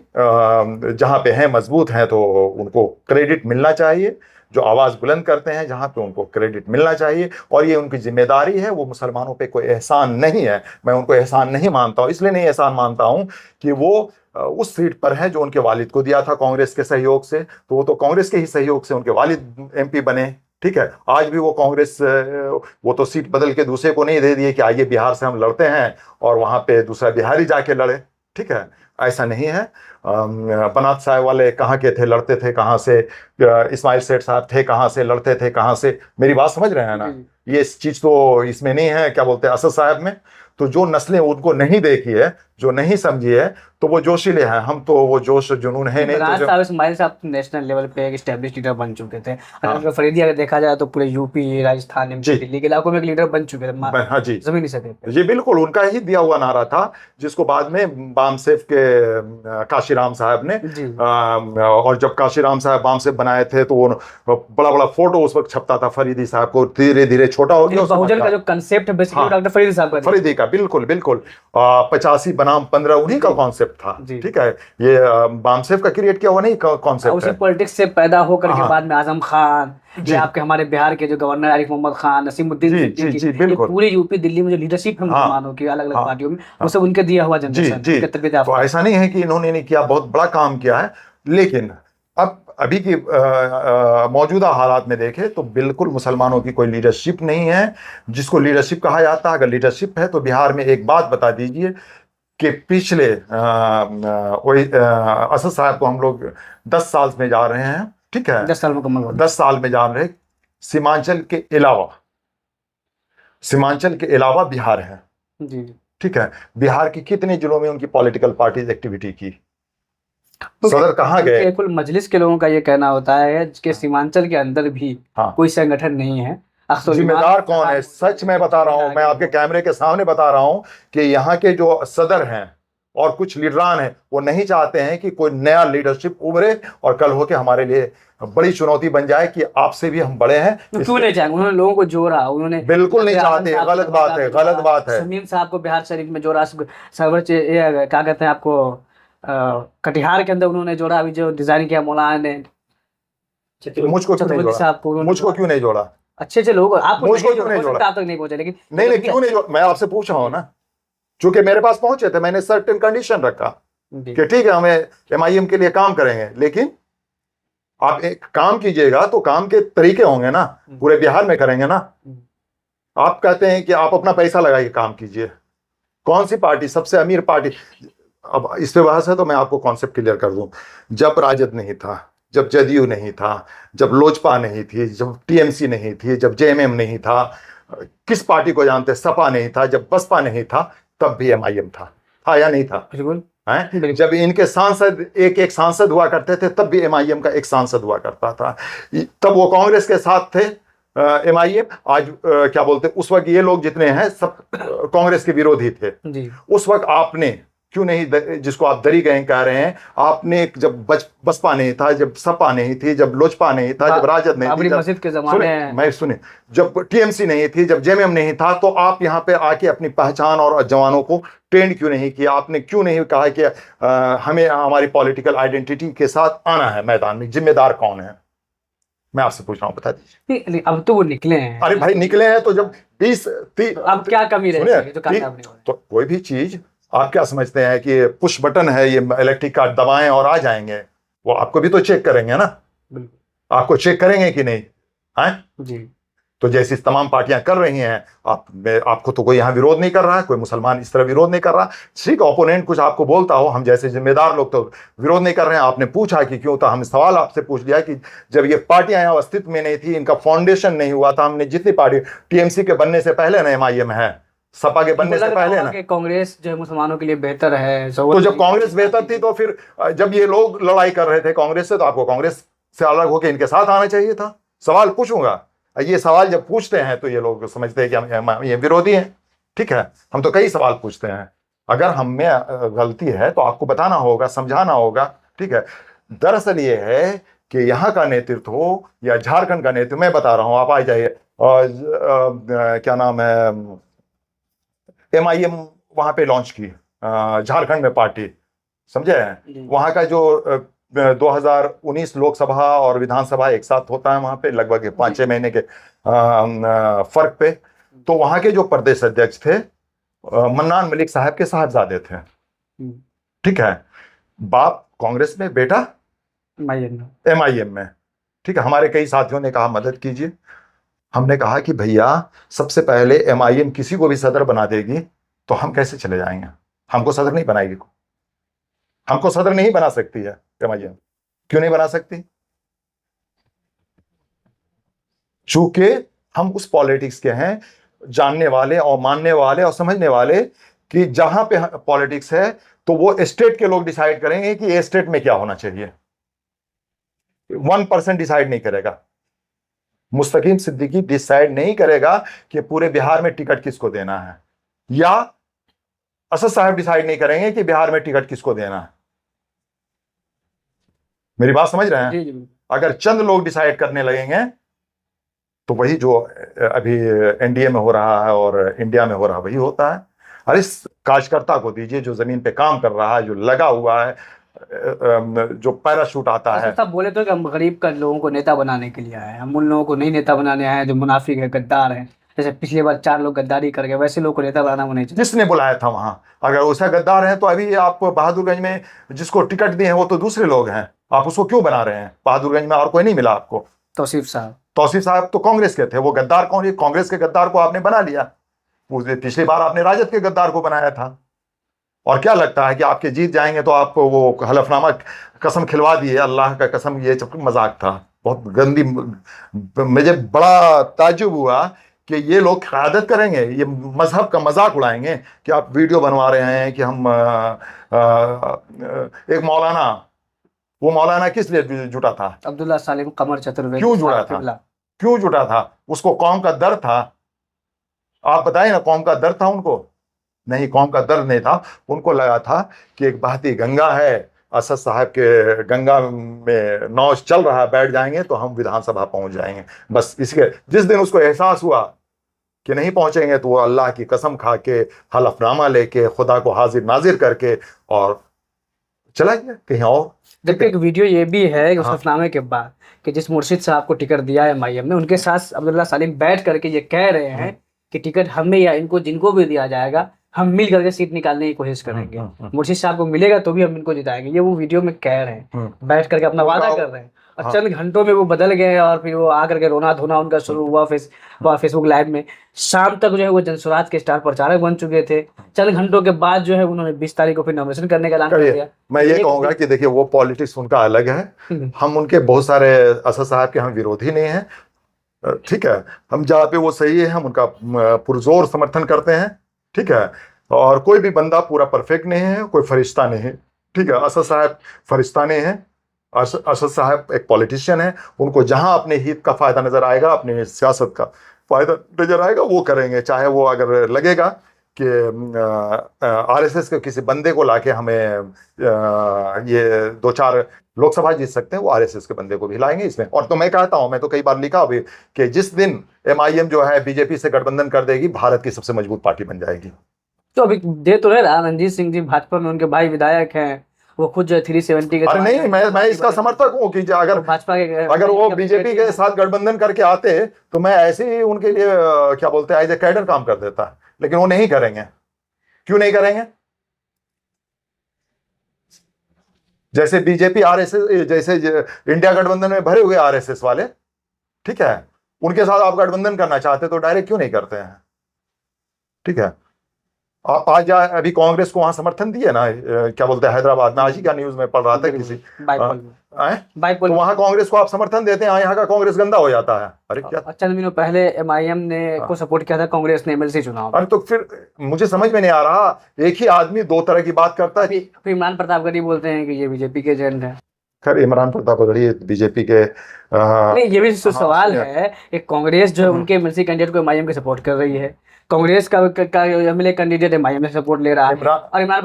जहां पे हैं, मजबूत हैं, तो उनको क्रेडिट मिलना चाहिए। जो आवाज़ बुलंद करते हैं जहाँ पे, उनको क्रेडिट मिलना चाहिए, और ये उनकी जिम्मेदारी है। वो मुसलमानों पे कोई एहसान नहीं है, मैं उनको एहसान नहीं मानता हूँ। इसलिए नहीं एहसान मानता हूँ कि वो उस सीट पर है जो उनके वालिद को दिया था कांग्रेस के सहयोग से, तो वो तो कांग्रेस के ही सहयोग से उनके वालिद एमपी बने। ठीक है, आज भी वो कांग्रेस, वो तो सीट बदल के दूसरे को नहीं दे दिए कि आइए बिहार से हम लड़ते हैं और वहाँ पे दूसरा बिहारी जाके लड़े। ठीक है, ऐसा नहीं है। बनात साहब वाले कहाँ के थे, लड़ते थे कहाँ से? इस्माइल सेठ साहब थे कहाँ से, लड़ते थे कहाँ से? मेरी बात समझ रहे हैं ना? ये चीज़ तो इसमें नहीं है, क्या बोलते हैं, असद साहब में। तो जो नस्लें उनको नहीं देखी है, जो नहीं समझी है, तो वो जोशीले हैं। हम तो वो जोश जुनून है नहीं। बनात साहब, इस्माइल साहब नेशनल लेवल पे एक एस्टेब्लिश लीडर बन चुके थे। अगर फरीदी अगर देखा जाए तो पूरे यूपी, राजस्थान, दिल्ली के इलाकों में एक लीडर बन चुके थे। हाँ जी, जमीनी सतह पे। जी बिल्कुल, उनका ही दिया हुआ नारा था, जिसको बाद में बामसेफ के काशीराम साहब ने, और जब काशीराम साहब बामसेफ बनाए थे तो बड़ा बड़ा फोटो उस वक्त छपता था फरीदी साहब को, धीरे धीरे छोटा हो गया। बहुजन का जो कंसेप्ट है बेसिकली डॉक्टर फरीदी साहब का, फरीदी का, बिल्कुल बिल्कुल। 85 बनाम 15 उन्हीं का कॉन्सेप्ट था। ठीक है, ये बामसेफ का क्रिएट किया हुआ नहीं कॉन्सेप्ट है। उसी पॉलिटिक्स से पैदा होकर के बाद में आजम खान, ये आपके हमारे बिहार के जो गवर्नर आरिफ मोहम्मद खान, नसीमुद्दीन, पूरे यूपी दिल्ली में जो लीडरशिप है मुसलमानों की अलग अलग पार्टियों में, वो सब उनके दिया हुआ जनरेशन। तो ऐसा नहीं है कि इन्होंने नहीं किया, बहुत बड़ा काम किया है, लेकिन अब अभी की मौजूदा हालात में देखें तो बिल्कुल मुसलमानों की कोई लीडरशिप नहीं है, जिसको लीडरशिप कहा जाता है। अगर लीडरशिप है तो बिहार में एक बात बता दीजिए कि पिछले वही असद साहब को हम लोग 10 साल में जा रहे हैं, ठीक है, 10 साल मुकम्मल हो गए। 10 साल में जा रहे, सीमांचल के अलावा, सीमांचल के अलावा बिहार है, जी। ठीक है। बिहार के कितने जिलों में उनकी पॉलिटिकल पार्टीज एक्टिविटी की, तो सदर कहाँ गए? कुल मजलिस के लोगों का ये कहना होता है कि सीमांचल के अंदर भी हाँ, कोई संगठन नहीं है। जिम्मेदार कौन है? सच मैं बता रहा हूं, मैं आपके कैमरे के सामने बता रहा हूं कि यहाँ के जो सदर हैं और कुछ लीडरान हैं, वो नहीं चाहते हैं कि कोई नया लीडरशिप उभरे और कल होके हमारे लिए बड़ी चुनौती बन जाए कि आपसे भी हम बड़े हैं। तो क्यों नहीं चाहेंगे? उन्होंने लोगों को जोड़ा, उन्होंने बिल्कुल नहीं चाहते, गलत बात है, गलत बात है। शमीम साहब को बिहार शरीफ में जोड़ा, क्या कहते हैं आपको, कटिहार के अंदर उन्होंने जोड़ा, अभी जो डिजाइन किया मौलाना ने, मुझको क्यों नहीं जोड़ा? साहब को मुझको क्यों नहीं जोड़ा? अच्छे लोग आपको मुझको क्यों नहीं जोड़ा? आप तक नहीं पहुंचे, लेकिन नहीं क्यों नहीं जोड़ा? मैं आपसे पूछ रहा हूँ ना, चूंकि मेरे पास पहुंचे थे, मैंने सर्टेन कंडीशन रखा कि ठीक है हम MIM के लिए काम करेंगे, लेकिन आप एक काम कीजिएगा तो काम के तरीके होंगे ना, पूरे बिहार में करेंगे ना। आप कहते हैं कि आप अपना पैसा लगाइए काम कीजिए। कौन सी पार्टी सबसे अमीर पार्टी? अब इस पे बहस है तो मैं आपको कॉन्सेप्ट क्लियर कर दूं। जब राजद नहीं था, जब जदयू नहीं था, जब लोजपा नहीं थी, जब TMC नहीं थी, जब JMM नहीं था, किस पार्टी को जानते? सपा नहीं था, जब बसपा नहीं था, तब भी MIM था या नहीं था? बिल्कुल हैं? जब इनके सांसद एक सांसद हुआ करते थे, तब भी MIM का एक सांसद हुआ करता था। तब वो कांग्रेस के साथ थे MIM। आज क्या बोलते, उस वक्त ये लोग जितने हैं सब कांग्रेस के विरोधी थे जी। उस वक्त आपने क्यों नहीं, जिसको आप दरी गए कह रहे हैं, आपने जब बसपा नहीं था, जब सपा नहीं थी, जब लोजपा नहीं था, जब राजद नहीं थी, मस्जिद के ज़माने सुने, जब TMC नहीं थी, जब JMM नहीं था, तो आप यहाँ पे आके अपनी पहचान और जवानों को ट्रेंड क्यों नहीं किया? आपने क्यों नहीं कहा कि हमें हमारी पॉलिटिकल आइडेंटिटी के साथ आना है मैदान में? जिम्मेदार कौन है? मैं आपसे पूछ रहा हूँ, बता दीजिए। अब तो वो निकले हैं। अरे भाई निकले हैं तो जब 20-30, अब क्या कमी रही तो कोई भी चीज आप क्या समझते हैं कि पुश बटन है, ये इलेक्ट्रिक कार्ड दबाएं और आ जाएंगे? वो आपको भी तो चेक करेंगे ना, आपको चेक करेंगे कि नहीं? हैं जी। तो जैसी तमाम पार्टियां कर रही हैं, आपको तो कोई यहाँ विरोध नहीं कर रहा है, कोई मुसलमान इस तरह विरोध नहीं कर रहा। ठीक, ओपोनेंट कुछ आपको बोलता हो, हम जैसे जिम्मेदार लोग तो विरोध नहीं कर रहे हैं। आपने पूछा कि क्यों, तो हम सवाल आपसे पूछ लिया कि जब ये पार्टियां यहाँ अस्तित्व में नहीं थी, इनका फाउंडेशन नहीं हुआ था, हमने जितनी पार्टी TMC के बनने से पहले ना MIM है, सपा के बनने से पहले ना, कांग्रेस जो है मुसलमानों के लिए बेहतर है। तो जब कांग्रेस बेहतर थी तो फिर जब ये लोग लड़ाई कर रहे थे कांग्रेस से, तो आपको कांग्रेस से अलग होकर इनके साथ आना चाहिए था। सवाल पूछूंगा, ये सवाल जब पूछते हैं तो ये लोग समझते हैं कि हम ये विरोधी हैं। ठीक है, हम तो कई सवाल पूछते हैं। अगर हम में गलती है तो आपको बताना होगा, समझाना होगा। ठीक है, दरअसल ये है कि यहाँ का नेतृत्व हो या झारखंड का नेतृत्व, मैं बता रहा हूँ, आप आ जाइए। क्या नाम है, MIM वहां पे लॉन्च की झारखंड में पार्टी, समझे? वहां का जो 2019 लोकसभा और विधानसभा एक साथ होता है वहां पे, लगभग 5-6 महीने के फर्क पे। तो वहां के जो प्रदेश अध्यक्ष थे मन्नान मलिक साहब के साहबजादे थे। ठीक है, बाप कांग्रेस में, बेटा MIM में। ठीक है, हमारे कई साथियों ने कहा मदद कीजिए। हमने कहा कि भैया सबसे पहले MIM किसी को भी सदर बना देगी तो हम कैसे चले जाएंगे? हमको सदर नहीं बनाएगी, हमको सदर नहीं बना सकती है MIM। क्यों नहीं बना सकती? चूंकि हम उस पॉलिटिक्स के हैं, जानने वाले और मानने वाले और समझने वाले, कि जहां पे पॉलिटिक्स है तो वो स्टेट के लोग डिसाइड करेंगे कि ये स्टेट में क्या होना चाहिए। 1% डिसाइड नहीं करेगा। मुस्तकीम सिद्दीकी डिसाइड नहीं करेगा कि पूरे बिहार में टिकट किसको देना है, या असद साहब डिसाइड नहीं करेंगे कि बिहार में टिकट किसको देना है। मेरी बात समझ रहे हैं? जी। अगर चंद लोग डिसाइड करने लगेंगे तो वही जो अभी NDA में हो रहा है और इंडिया में हो रहा है वही होता है। और इस कार्यकर्ता को दीजिए जो जमीन पे काम कर रहा है, जो लगा हुआ है, जो पैराशूट आता है। सब बोले तो कि हम गरीब का लोगों को नेता बनाने के लिए आए हैं, हम उन लोगों को नहीं नेता बनाने आए हैं जो मुनाफिक है, गद्दार हैं, जैसे पिछली बार 4 लोग गद्दारी कर गए, वैसे लोग को नेता बनाना होना चाहिए। किसने बुलाया था वहां? अगर वैसा गद्दार है तो अभी आप बहादुरगंज में जिसको टिकट दिए हैं वो तो दूसरे लोग हैं, आप उसको क्यों बना रहे हैं? बहादुरगंज में और कोई नहीं मिला आपको? तौसीफ साहब। तौसीफ साहब तो कांग्रेस के थे, वो गद्दार कौन है? कांग्रेस के गद्दार को आपने बना लिया। पिछली बार आपने राजद के गद्दार को बनाया था। और क्या लगता है कि आपके जीत जाएंगे तो आपको वो हलफनामा कसम खिलवा दिए? अल्लाह का कसम, ये सब मजाक था, बहुत गंदी। मुझे बड़ा ताज्जुब हुआ कि ये लोग क़यादत करेंगे, ये मजहब का मजाक उड़ाएंगे कि आप वीडियो बनवा रहे हैं कि हम एक मौलाना, वो मौलाना किस लिए जुटा था? अब्दुल्ला सालिम कमर चतुर्वेदी। क्यों जुड़ा था? क्यों जुटा था? उसको कौम का दर्द था। आप बताइए ना, कौम का दर्द था उनको? नहीं, कौम का दर्द नहीं था। उनको लगा था कि एक बहती गंगा है, असद साहब के गंगा में नाव चल रहा है, बैठ जाएंगे तो हम विधानसभा पहुंच जाएंगे। बस इसके जिस दिन उसको एहसास हुआ कि नहीं पहुंचेंगे तो वो अल्लाह की कसम खा के, हलफनामा लेके, खुदा को हाजिर नाजिर करके और चला गया कहीं और। जबकि एक वीडियो ये भी है कि उस हाँ। हलफनामे के बाद कि जिस मुर्शिद साहब को टिकट दिया है एमआईएम ने, उनके साथ अब्दुल्ला सालिम बैठ करके ये कह रहे हैं कि टिकट हमें या इनको जिनको भी दिया जाएगा, हम मिल करके सीट निकालने की कोशिश करेंगे। मुर्शिद साहब को मिलेगा तो भी हम इनको जिताएंगे, ये वो वीडियो में कह रहे हैं, बैठ करके अपना वादा कर रहे हैं। और चंद घंटों में वो बदल गए और फिर वो आकर के रोना धोना उनका शुरू हुआ फेसबुक लाइव में। शाम तक जो है वो जनसुराज के स्टार प्रचारक बन चुके थे। चंद घंटों के बाद जो है उन्होंने 20 तारीख को फिर नॉमिनेशन करने का ऐलान कर दिया। मैं ये कहूंगा कि देखिए, वो पॉलिटिक्स उनका अलग है, हम उनके बहुत सारे, असद साहब के हम विरोधी नहीं हैं, ठीक है। हम जहाँ पे वो सही है हम उनका पुरजोर समर्थन करते हैं, ठीक है। और कोई भी बंदा पूरा परफेक्ट नहीं है, कोई फरिश्ता नहीं है, ठीक है। असद साहब फरिश्ता नहीं है, असद साहब एक पॉलिटिशियन है। उनको जहां अपने हित का फायदा नजर आएगा, अपनी सियासत का फायदा नजर आएगा, वो करेंगे। चाहे वो अगर लगेगा कि आरएसएस के किसी बंदे को लाके हमें ये 2-4 लोकसभा जीत सकते हैं, वो आरएसएस के बंदे को भी लाएंगे इसमें। और तो मैं कहता हूं, मैं तो कई बार लिखा भी कि जिस दिन एमआईएम जो है बीजेपी से गठबंधन कर देगी, भारत की सबसे मजबूत पार्टी बन जाएगी। तो अभी दे तो रहा रणजीत सिंह जी भाजपा में, उनके भाई विधायक हैं, वो खुद जो 370 के। अरे नहीं, मैं इसका समर्थक हूँ कि अगर भाजपा के, अगर वो बीजेपी के साथ गठबंधन करके आते तो मैं ऐसे ही उनके लिए क्या बोलते हैं, एज ए कैडर काम कर देता। लेकिन वो नहीं करेंगे। क्यों नहीं करेंगे? जैसे बीजेपी आरएसएस, जैसे इंडिया गठबंधन में भरे हुए आरएसएस वाले, ठीक है, उनके साथ आप गठबंधन करना चाहते तो डायरेक्ट क्यों नहीं करते हैं? ठीक है। आप आज अभी कांग्रेस को वहां समर्थन दिए ना, क्या बोलते हैं, हैदराबाद में। आज ही का न्यूज में पढ़ रहा था किसी तो वहां कांग्रेस को आप समर्थन देते हैं, यहाँ का कांग्रेस गंदा हो जाता है। अरे क्या, चंद दिनों पहले एमआईएम ने को सपोर्ट किया था कांग्रेस ने एमएलसी चुनाव। अरे तो फिर मुझे समझ में नहीं आ रहा, एक ही आदमी दो तरह की बात करता है। फिर इमरान प्रतापगढ़ी बोलते हैं कि ये बीजेपी के एजेंट है। खैर, इमरान प्रतापगढ़ी बीजेपी के नहीं, ये भी सवाल है, एक कांग्रेस जो है उनके एमएलसी कैंडिडेट को एमआईएम की सपोर्ट कर रही है, कांग्रेस का एमएलए कैंडिडेट एमआईएम से सपोर्ट ले रहा है, और इमरान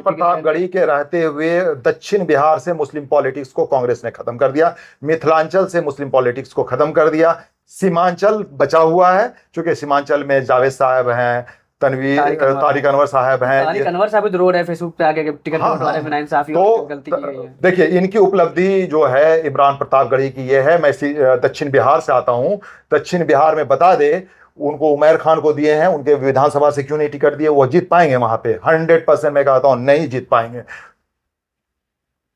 प्रतापगढ़ी के रहते हुए दक्षिण बिहार से मुस्लिम पॉलिटिक्स को कांग्रेस ने खत्म कर दिया, मिथिलांचल से मुस्लिम पॉलिटिक्स को खत्म कर दिया, सीमांचल बचा हुआ है, क्योंकि सीमांचल में जावेद साहब हैं, तारिक अनवर साहब हैं। तारिक अनवर साहब तो रो रहे हैं फेसबुक पे आके टिकट बंटवारे में नाइंसाफी और गलती की गई है। देखिए, इनकी उपलब्धि जो है इमरान प्रतापगढ़ी की ये है। मैं दक्षिण बिहार से आता हूं, दक्षिण बिहार में बता दे, उनको उमैर खान को दिए हैं, उनके विधानसभा से क्यों नहीं टिकट दिए? वो जीत पाएंगे वहां पे 100%। मैं कहता हूं नहीं जीत पाएंगे,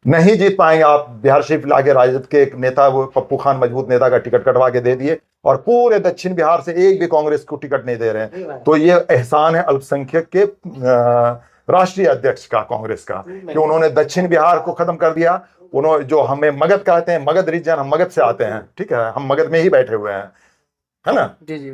नहीं जीत पाएंगे। आप बिहार शरीफ लाके राजद के एक नेता, वो पप्पू खान, मजबूत नेता का टिकट कटवा के दे दिए, और पूरे दक्षिण बिहार से एक भी कांग्रेस को टिकट नहीं दे रहे हैं। तो ये एहसान है अल्पसंख्यक के राष्ट्रीय अध्यक्ष का, कांग्रेस का, कि उन्होंने दक्षिण बिहार को खत्म कर दिया। उन्होंने, जो हमें मगध कहते हैं, मगध रीजन, हम मगध से आते हैं, ठीक है, हम मगध में ही बैठे हुए हैं, है ना।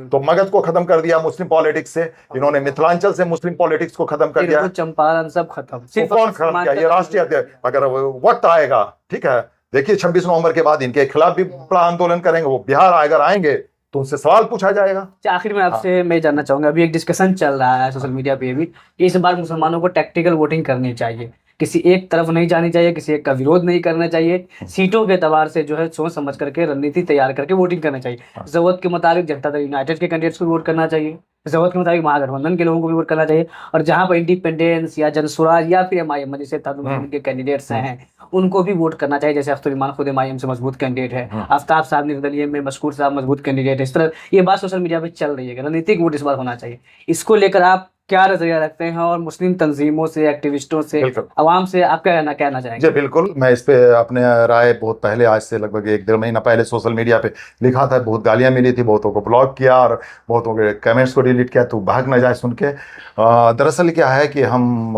तो मगध को खत्म कर दिया मुस्लिम पॉलिटिक्स से। इन्होंने मिथिलांचल से मुस्लिम पॉलिटिक्स को खत्म कर दिया, चंपारण सब खत्म। तो कौन खत्म किया? ये राष्ट्रीय अध्यक्ष। अगर वक्त आएगा, ठीक है, देखिए 26 नवंबर के बाद इनके खिलाफ भी बड़ा आंदोलन करेंगे। वो बिहार अगर आएंगे तो उनसे सवाल पूछा जाएगा। आखिर में आपसे मैं जानना चाहूंगा, अभी एक डिस्कशन चल रहा है सोशल मीडिया पे भी, इस बार मुसलमानों को टैक्टिकल वोटिंग करनी चाहिए, किसी एक तरफ नहीं जानी चाहिए, किसी एक का विरोध नहीं करना चाहिए, सीटों के एतबार से जो है सोच समझ करके रणनीति तैयार करके वोटिंग करना चाहिए। जरूरत के मुताबिक जनता दल यूनाइटेड के कैंडिडेट्स को वोट करना चाहिए, जरूरत के मुताबिक महागठबंधन के लोगों को भी वोट करना चाहिए, और जहां पर इंडिपेंडेंस या जनसुराज या फिर एमआईएम जैसे के कैंडिडेट्स हैं उनको भी वोट करना चाहिए। जैसे अख्तर इमान खुद एमआईएम से मजबूत कैंडिडेट है, आफ्ताब साहब निर्दलीय में मशकूर साहब मजबूत कैंडिडेट है। इस तरह ये बात सोशल मीडिया पे चल रही है कि राजनीतिक वोट इस बार होना चाहिए। इसको लेकर आप क्या नजरिया रखते हैं, और मुस्लिम तंजीमों से, एक्टिविस्टों से, बिल्कुल आवाम से आप क्या कहना चाहेंगे? जी बिल्कुल, मैं इस पे अपने राय बहुत पहले, आज से लगभग 1-1.5 महीना पहले सोशल मीडिया पे लिखा था। बहुत गालियां मिली थी, बहुतों को ब्लॉक किया और बहुतों के कमेंट्स को डिलीट किया, तो भाग ना जाए सुन के। दरअसल क्या है कि हम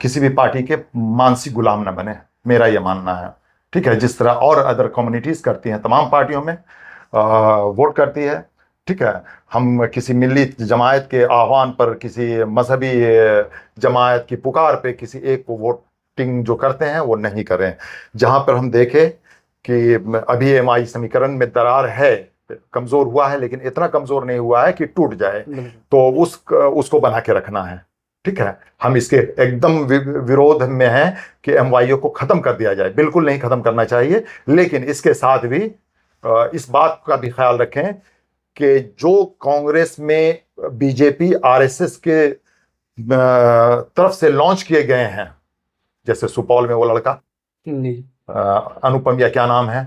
किसी भी पार्टी के मानसिक गुलाम ना बने, मेरा ये मानना है। ठीक है, जिस तरह और अदर कम्युनिटीज़ करती हैं, तमाम पार्टियों में वोट करती है। ठीक है, हम किसी मिली जमायत के आह्वान पर, किसी मजहबी जमायत की पुकार पे किसी एक को वोटिंग जो करते हैं वो नहीं करें। जहां पर हम देखें कि अभी एमआई समीकरण में दरार है, कमजोर हुआ है, लेकिन इतना कमजोर नहीं हुआ है कि टूट जाए, तो उसको बना के रखना है। ठीक है, हम इसके एकदम विरोध में हैं कि एमवाईओ को खत्म कर दिया जाए, बिल्कुल नहीं खत्म करना चाहिए। लेकिन इसके साथ भी इस बात का भी ख्याल रखें कि जो कांग्रेस में बीजेपी आरएसएस के तरफ से लॉन्च किए गए हैं, जैसे सुपौल में वो लड़का अनुपम, या क्या नाम है,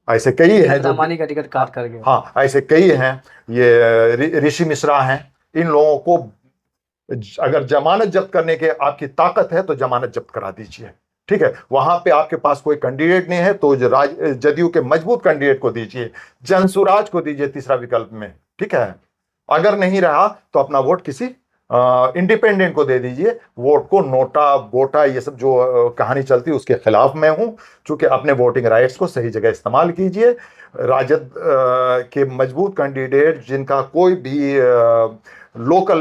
ऐसे कई हैं जो का टिकट काट कर गए। हाँ, ऐसे कई हैं, ये ऋषि मिश्रा हैं। इन लोगों को अगर जमानत जब्त करने के आपकी ताकत है तो जमानत जब्त करा दीजिए। ठीक है, वहां पे आपके पास कोई कैंडिडेट नहीं है तो जदयू के मजबूत कैंडिडेट को दीजिए, जनसुराज को दीजिए तीसरा विकल्प में। ठीक है, अगर नहीं रहा तो अपना वोट किसी इंडिपेंडेंट को दे दीजिए। वोट को नोटा वोटा ये सब जो कहानी चलती है उसके खिलाफ मैं हूं, चूंकि अपने वोटिंग राइट्स को सही जगह इस्तेमाल कीजिए। राजद के मजबूत कैंडिडेट जिनका कोई भी लोकल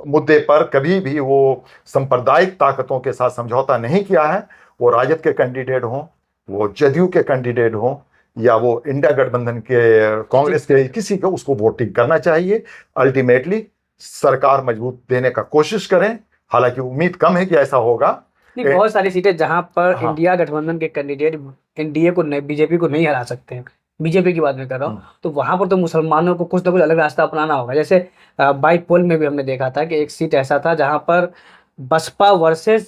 मुद्दे पर कभी भी वो सांप्रदायिक ताकतों के साथ समझौता नहीं किया है, वो राजद के कैंडिडेट हों, वो जदयू के कैंडिडेट हों, या वो इंडिया गठबंधन के कांग्रेस के किसी को, उसको वोटिंग करना चाहिए। अल्टीमेटली सरकार मजबूत देने का कोशिश करें, हालांकि उम्मीद कम है कि ऐसा होगा। नहीं, बहुत सारी सीटें जहां पर इंडिया गठबंधन के कैंडिडेट एनडीए को नहीं, बीजेपी को नहीं हरा सकते हैं, बीजेपी की बात मैं कर रहा हूँ, तो वहां पर तो मुसलमानों को कुछ ना कुछ अलग रास्ता अपनाना होगा। जैसे बाइक पोल में भी हमने देखा था कि एक सीट ऐसा था जहां पर बसपा वर्सेस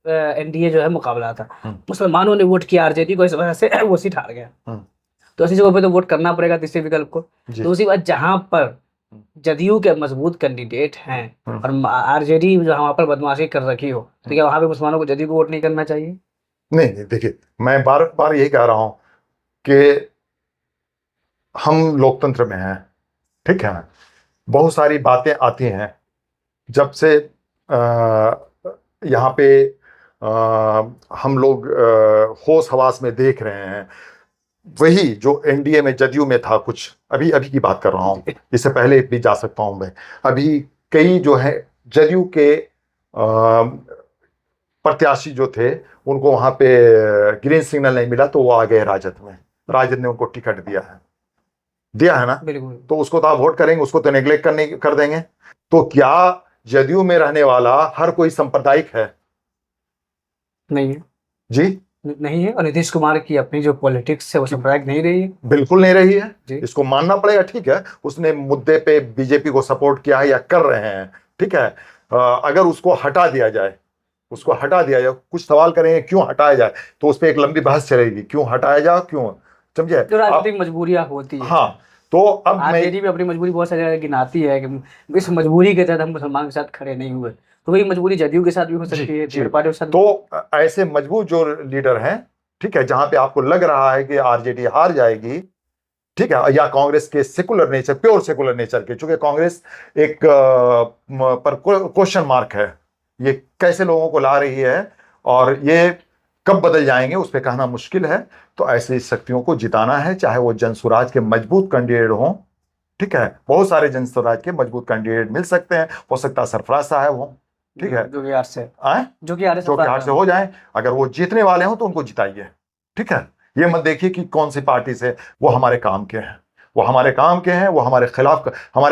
एनडीए जो है मुकाबला था, मुसलमानों ने वोट किया आरजेडी को, इस वजह से वो सीट हार गया। तो ऐसी जगह पे तो वोट करना पड़ेगा तीसरे विकल्प को। दूसरी बात, जहां पर जदयू के मजबूत कैंडिडेट हैं और आरजेडी जो वहां पर बदमाशी कर रखी हो, तो क्या वहां पे मुसलमानों को जदयू को वोट नहीं करना चाहिए? नहीं, देखिए, मैं बार बार यही कह रहा हूं कि हम लोकतंत्र में हैं। ठीक है, बहुत सारी बातें आती हैं, जब से यहाँ पे हम लोग होश हवास में देख रहे हैं, वही जो एनडीए में जदयू में था, कुछ अभी अभी की बात कर रहा हूँ, इससे पहले भी जा सकता हूँ मैं। अभी कई जो है जदयू के प्रत्याशी जो थे, उनको वहां पे ग्रीन सिग्नल नहीं मिला तो वो आ गए राजद में, राजद ने उनको टिकट दिया है ना, बिल्कुल। तो उसको तो आप वोट करेंगे, उसको तो नेग्लेक्ट कर देंगे। तो क्या जदयू में रहने वाला हर कोई सांप्रदायिक है? नहीं है जी, नहीं है। और नीतीश कुमार की अपनी जो पॉलिटिक्स है वो सांप्रदायिक नहीं रही है, बिल्कुल नहीं रही है, जी। इसको मानना पड़ेगा। ठीक है, उसने मुद्दे पे बीजेपी को सपोर्ट किया है या कर रहे हैं। ठीक है, अगर उसको हटा दिया जाए, कुछ सवाल करेंगे क्यों हटाया जाए, तो उस पर एक लंबी बहस चलेगी, क्यों हटाया जाए, क्यों, समझे? जो राजनीतिक मजबूरियां होती है। हाँ, तो अब आरजेडी भी अपनी मजबूरी बहुत सारी जगह गिनाती है कि इस मजबूरी के तहत हम मुसलमान के साथ खड़े नहीं हुए, तो वही मजबूरी जदयू के साथ भी हो सकती है, थर्ड पार्टी के साथ। तो ऐसे मजबूत जो लीडर हैं, ठीक है, जहां पे आपको लग रहा है कि आरजेडी हार जाएगी, ठीक है, या कांग्रेस के secular nature, pure secular nature के, चूंकि कांग्रेस एक पर क्वेश्चन मार्क है, ये कैसे लोगों को ला रही है और ये कब बदल जाएंगे उस पर कहना मुश्किल है। तो ऐसी शक्तियों को जिताना है, चाहे वो जनसुराज के मजबूत कैंडिडेट हों। ठीक है, बहुत सारे जनसुराज के मजबूत कैंडिडेट मिल सकते हैं, हो सकता है सरफराज साहब हो, ठीक है, जो कि आर से हो जाए। अगर वो जीतने वाले हो तो उनको जिताइए। ठीक है, ये मत देखिए कि कौन सी पार्टी से, वो हमारे काम के हैं, वो हमारे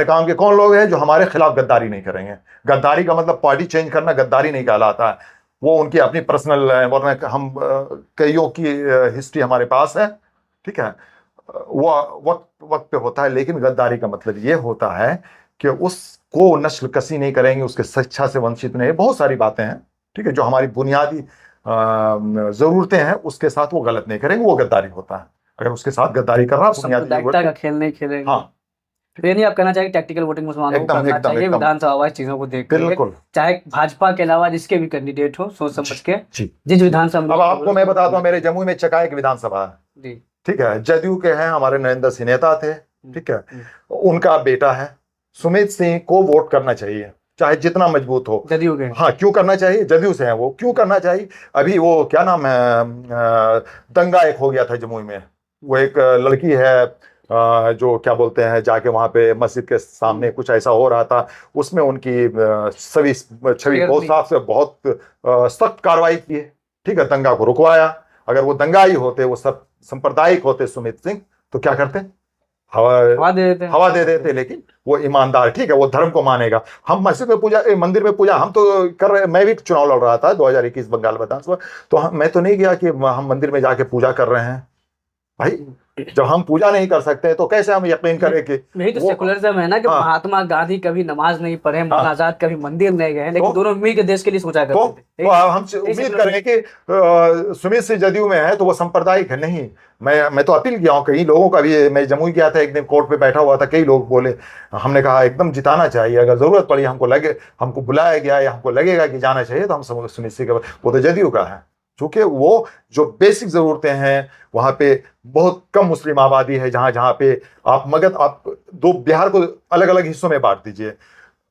काम के कौन लोग हैं जो हमारे खिलाफ गद्दारी नहीं करेंगे। गद्दारी का मतलब पार्टी चेंज करना गद्दारी नहीं कहलाता है, वो उनकी अपनी पर्सनल, वरना हम कईयों की हिस्ट्री हमारे पास है। ठीक है, वो वक्त पे होता है, लेकिन गद्दारी का मतलब ये होता है कि उसको नस्ल कसी नहीं करेंगे, उसके शिक्षा से वंचित नहीं, बहुत सारी बातें हैं। ठीक है, जो हमारी बुनियादी ज़रूरतें हैं उसके साथ वो गलत नहीं करेंगे, वो गद्दारी होता है। अगर उसके साथ गद्दारी कर रहा है बुनियादी सांप्रदायिकता ज़रूरत, का खेल नहीं खेलेंगे। हाँ तो ये नहीं आप कहना चाहिए टैक्टिकल वोटिंग मुसलमानों को एकदम करना एकदम चाहिए एकदम विधानसभा वाइज चीजों को देख करके, बिल्कुल चाहे भाजपा के अलावा जिसके भी कैंडिडेट हो सोच समझ के जी। जिस विधानसभा अब आपको मैं बताता हूँ, मेरे जमुई में चकाई की विधानसभा है, जी ठीक है, जदयू के हैं, हमारे नरेंद्र सिंह नेता थे, ठीक है, उनका बेटा है सुमित सिंह को वोट करना चाहिए, चाहे जितना मजबूत हो। जदयू के हाँ क्यों करना चाहिए, जदयू से हैं वो, क्यों करना चाहिए? अभी वो क्या नाम है, दंगा एक हो गया था जमुई में, वो एक लड़की है जो क्या बोलते हैं, जाके वहां पे मस्जिद के सामने कुछ ऐसा हो रहा था, उसमें उनकी छवि बहुत साफ से बहुत सख्त कार्रवाई की है, ठीक है, दंगा को रुकवाया। अगर वो दंगाई होते, वो सब सांप्रदायिक होते सुमित सिंह, तो क्या करते, हवा दे देते हैं। हवा दे देते। लेकिन वो ईमानदार, ठीक है, वो धर्म को मानेगा। हम मस्जिद में पूजा, मंदिर में पूजा हम तो कर रहे, मैं भी चुनाव लड़ रहा था 2021 बंगाल विधानसभा, तो मैं तो नहीं गया कि हम मंदिर में जाके पूजा कर रहे हैं। भाई जब हम पूजा नहीं कर सकते तो कैसे हम यकीन करें कि यही तो सेकुलरिज्म है ना कि हाँ, महात्मा गांधी कभी नमाज नहीं पढ़े, मौलाना आजाद कभी मंदिर नहीं गए, लेकिन तो, दोनों मिल के देश के लिए सोचा तो, करते थे। तो हम उम्मीद करें कि सुमित सिंह जदयू में है तो वो सांप्रदायिक है नहीं। मैं तो अपील किया हूँ कई लोगों का भी, मैं जमुई गया था एक दिन, कोर्ट पे बैठा हुआ था, कई लोग बोले, हमने कहा एकदम जिताना चाहिए, अगर जरूरत पड़ी हमको बुलाया गया या हमको लगेगा कि जाना चाहिए तो हम सुमित सिंह का, वो तो जदयू का है, क्योंकि वो जो बेसिक जरूरतें हैं वहां पे बहुत कम मुस्लिम आबादी है, जहां जहां पे आप मगध, आप दो बिहार को अलग अलग हिस्सों में बांट दीजिए,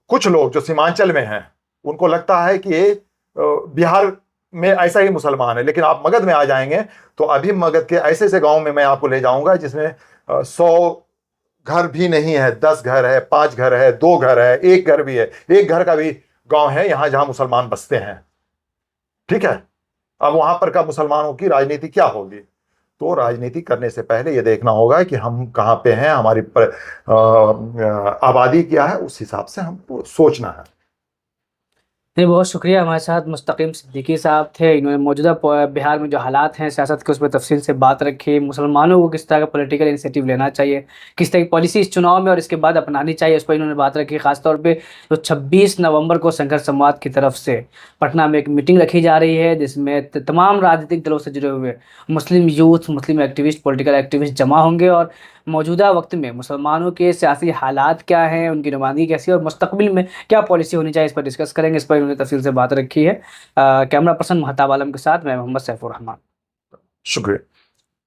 कुछ लोग जो सीमांचल में हैं उनको लगता है कि ये बिहार में ऐसा ही मुसलमान है, लेकिन आप मगध में आ जाएंगे तो अभी मगध के ऐसे ऐसे गांव में मैं आपको ले जाऊंगा जिसमें 100 घर भी नहीं है, 10 घर है, 5 घर है, 2 घर है, 1 घर भी है, 1 घर का भी गांव है यहां जहां मुसलमान बसते हैं, ठीक है। अब वहां पर का मुसलमानों की राजनीति क्या होगी? तो राजनीति करने से पहले ये देखना होगा कि हम कहाँ पे हैं, हमारी आबादी क्या है, उस हिसाब से हमको सोचना है। नहीं, बहुत शुक्रिया। हमारे साथ मुस्तकीम सिद्दीकी साहब थे, इन्होंने मौजूदा बिहार में जो हालात हैं सियासत के, उस पर तफसील से बात रखी, मुसलमानों को किस तरह का पॉलिटिकल इनिशिएटिव लेना चाहिए, किस तरह की पॉलिसी इस चुनाव में और इसके बाद अपनानी चाहिए, उस पर इन्होंने बात रखी। खासतौर पे जो 26 नवंबर को संघर्ष संवाद की तरफ से पटना में एक मीटिंग रखी जा रही है जिसमें तमाम राजनीतिक दलों से जुड़े हुए मुस्लिम यूथ, मुस्लिम एक्टिविस्ट, पॉलिटिकल एक्टिविस्ट जमा होंगे और मौजूदा वक्त में मुसलमानों के सियासी हालात क्या हैं, उनकी नुमाइंदगी कैसी है और मुस्तकबिल में क्या पॉलिसी होनी चाहिए, इस पर डिस्कस करेंगे। इस पर उन्होंने तफसील से बात रखी है। कैमरा पर्सन महताब आलम के साथ मैं मोहम्मद सैफुर रहमान। शुक्रिया।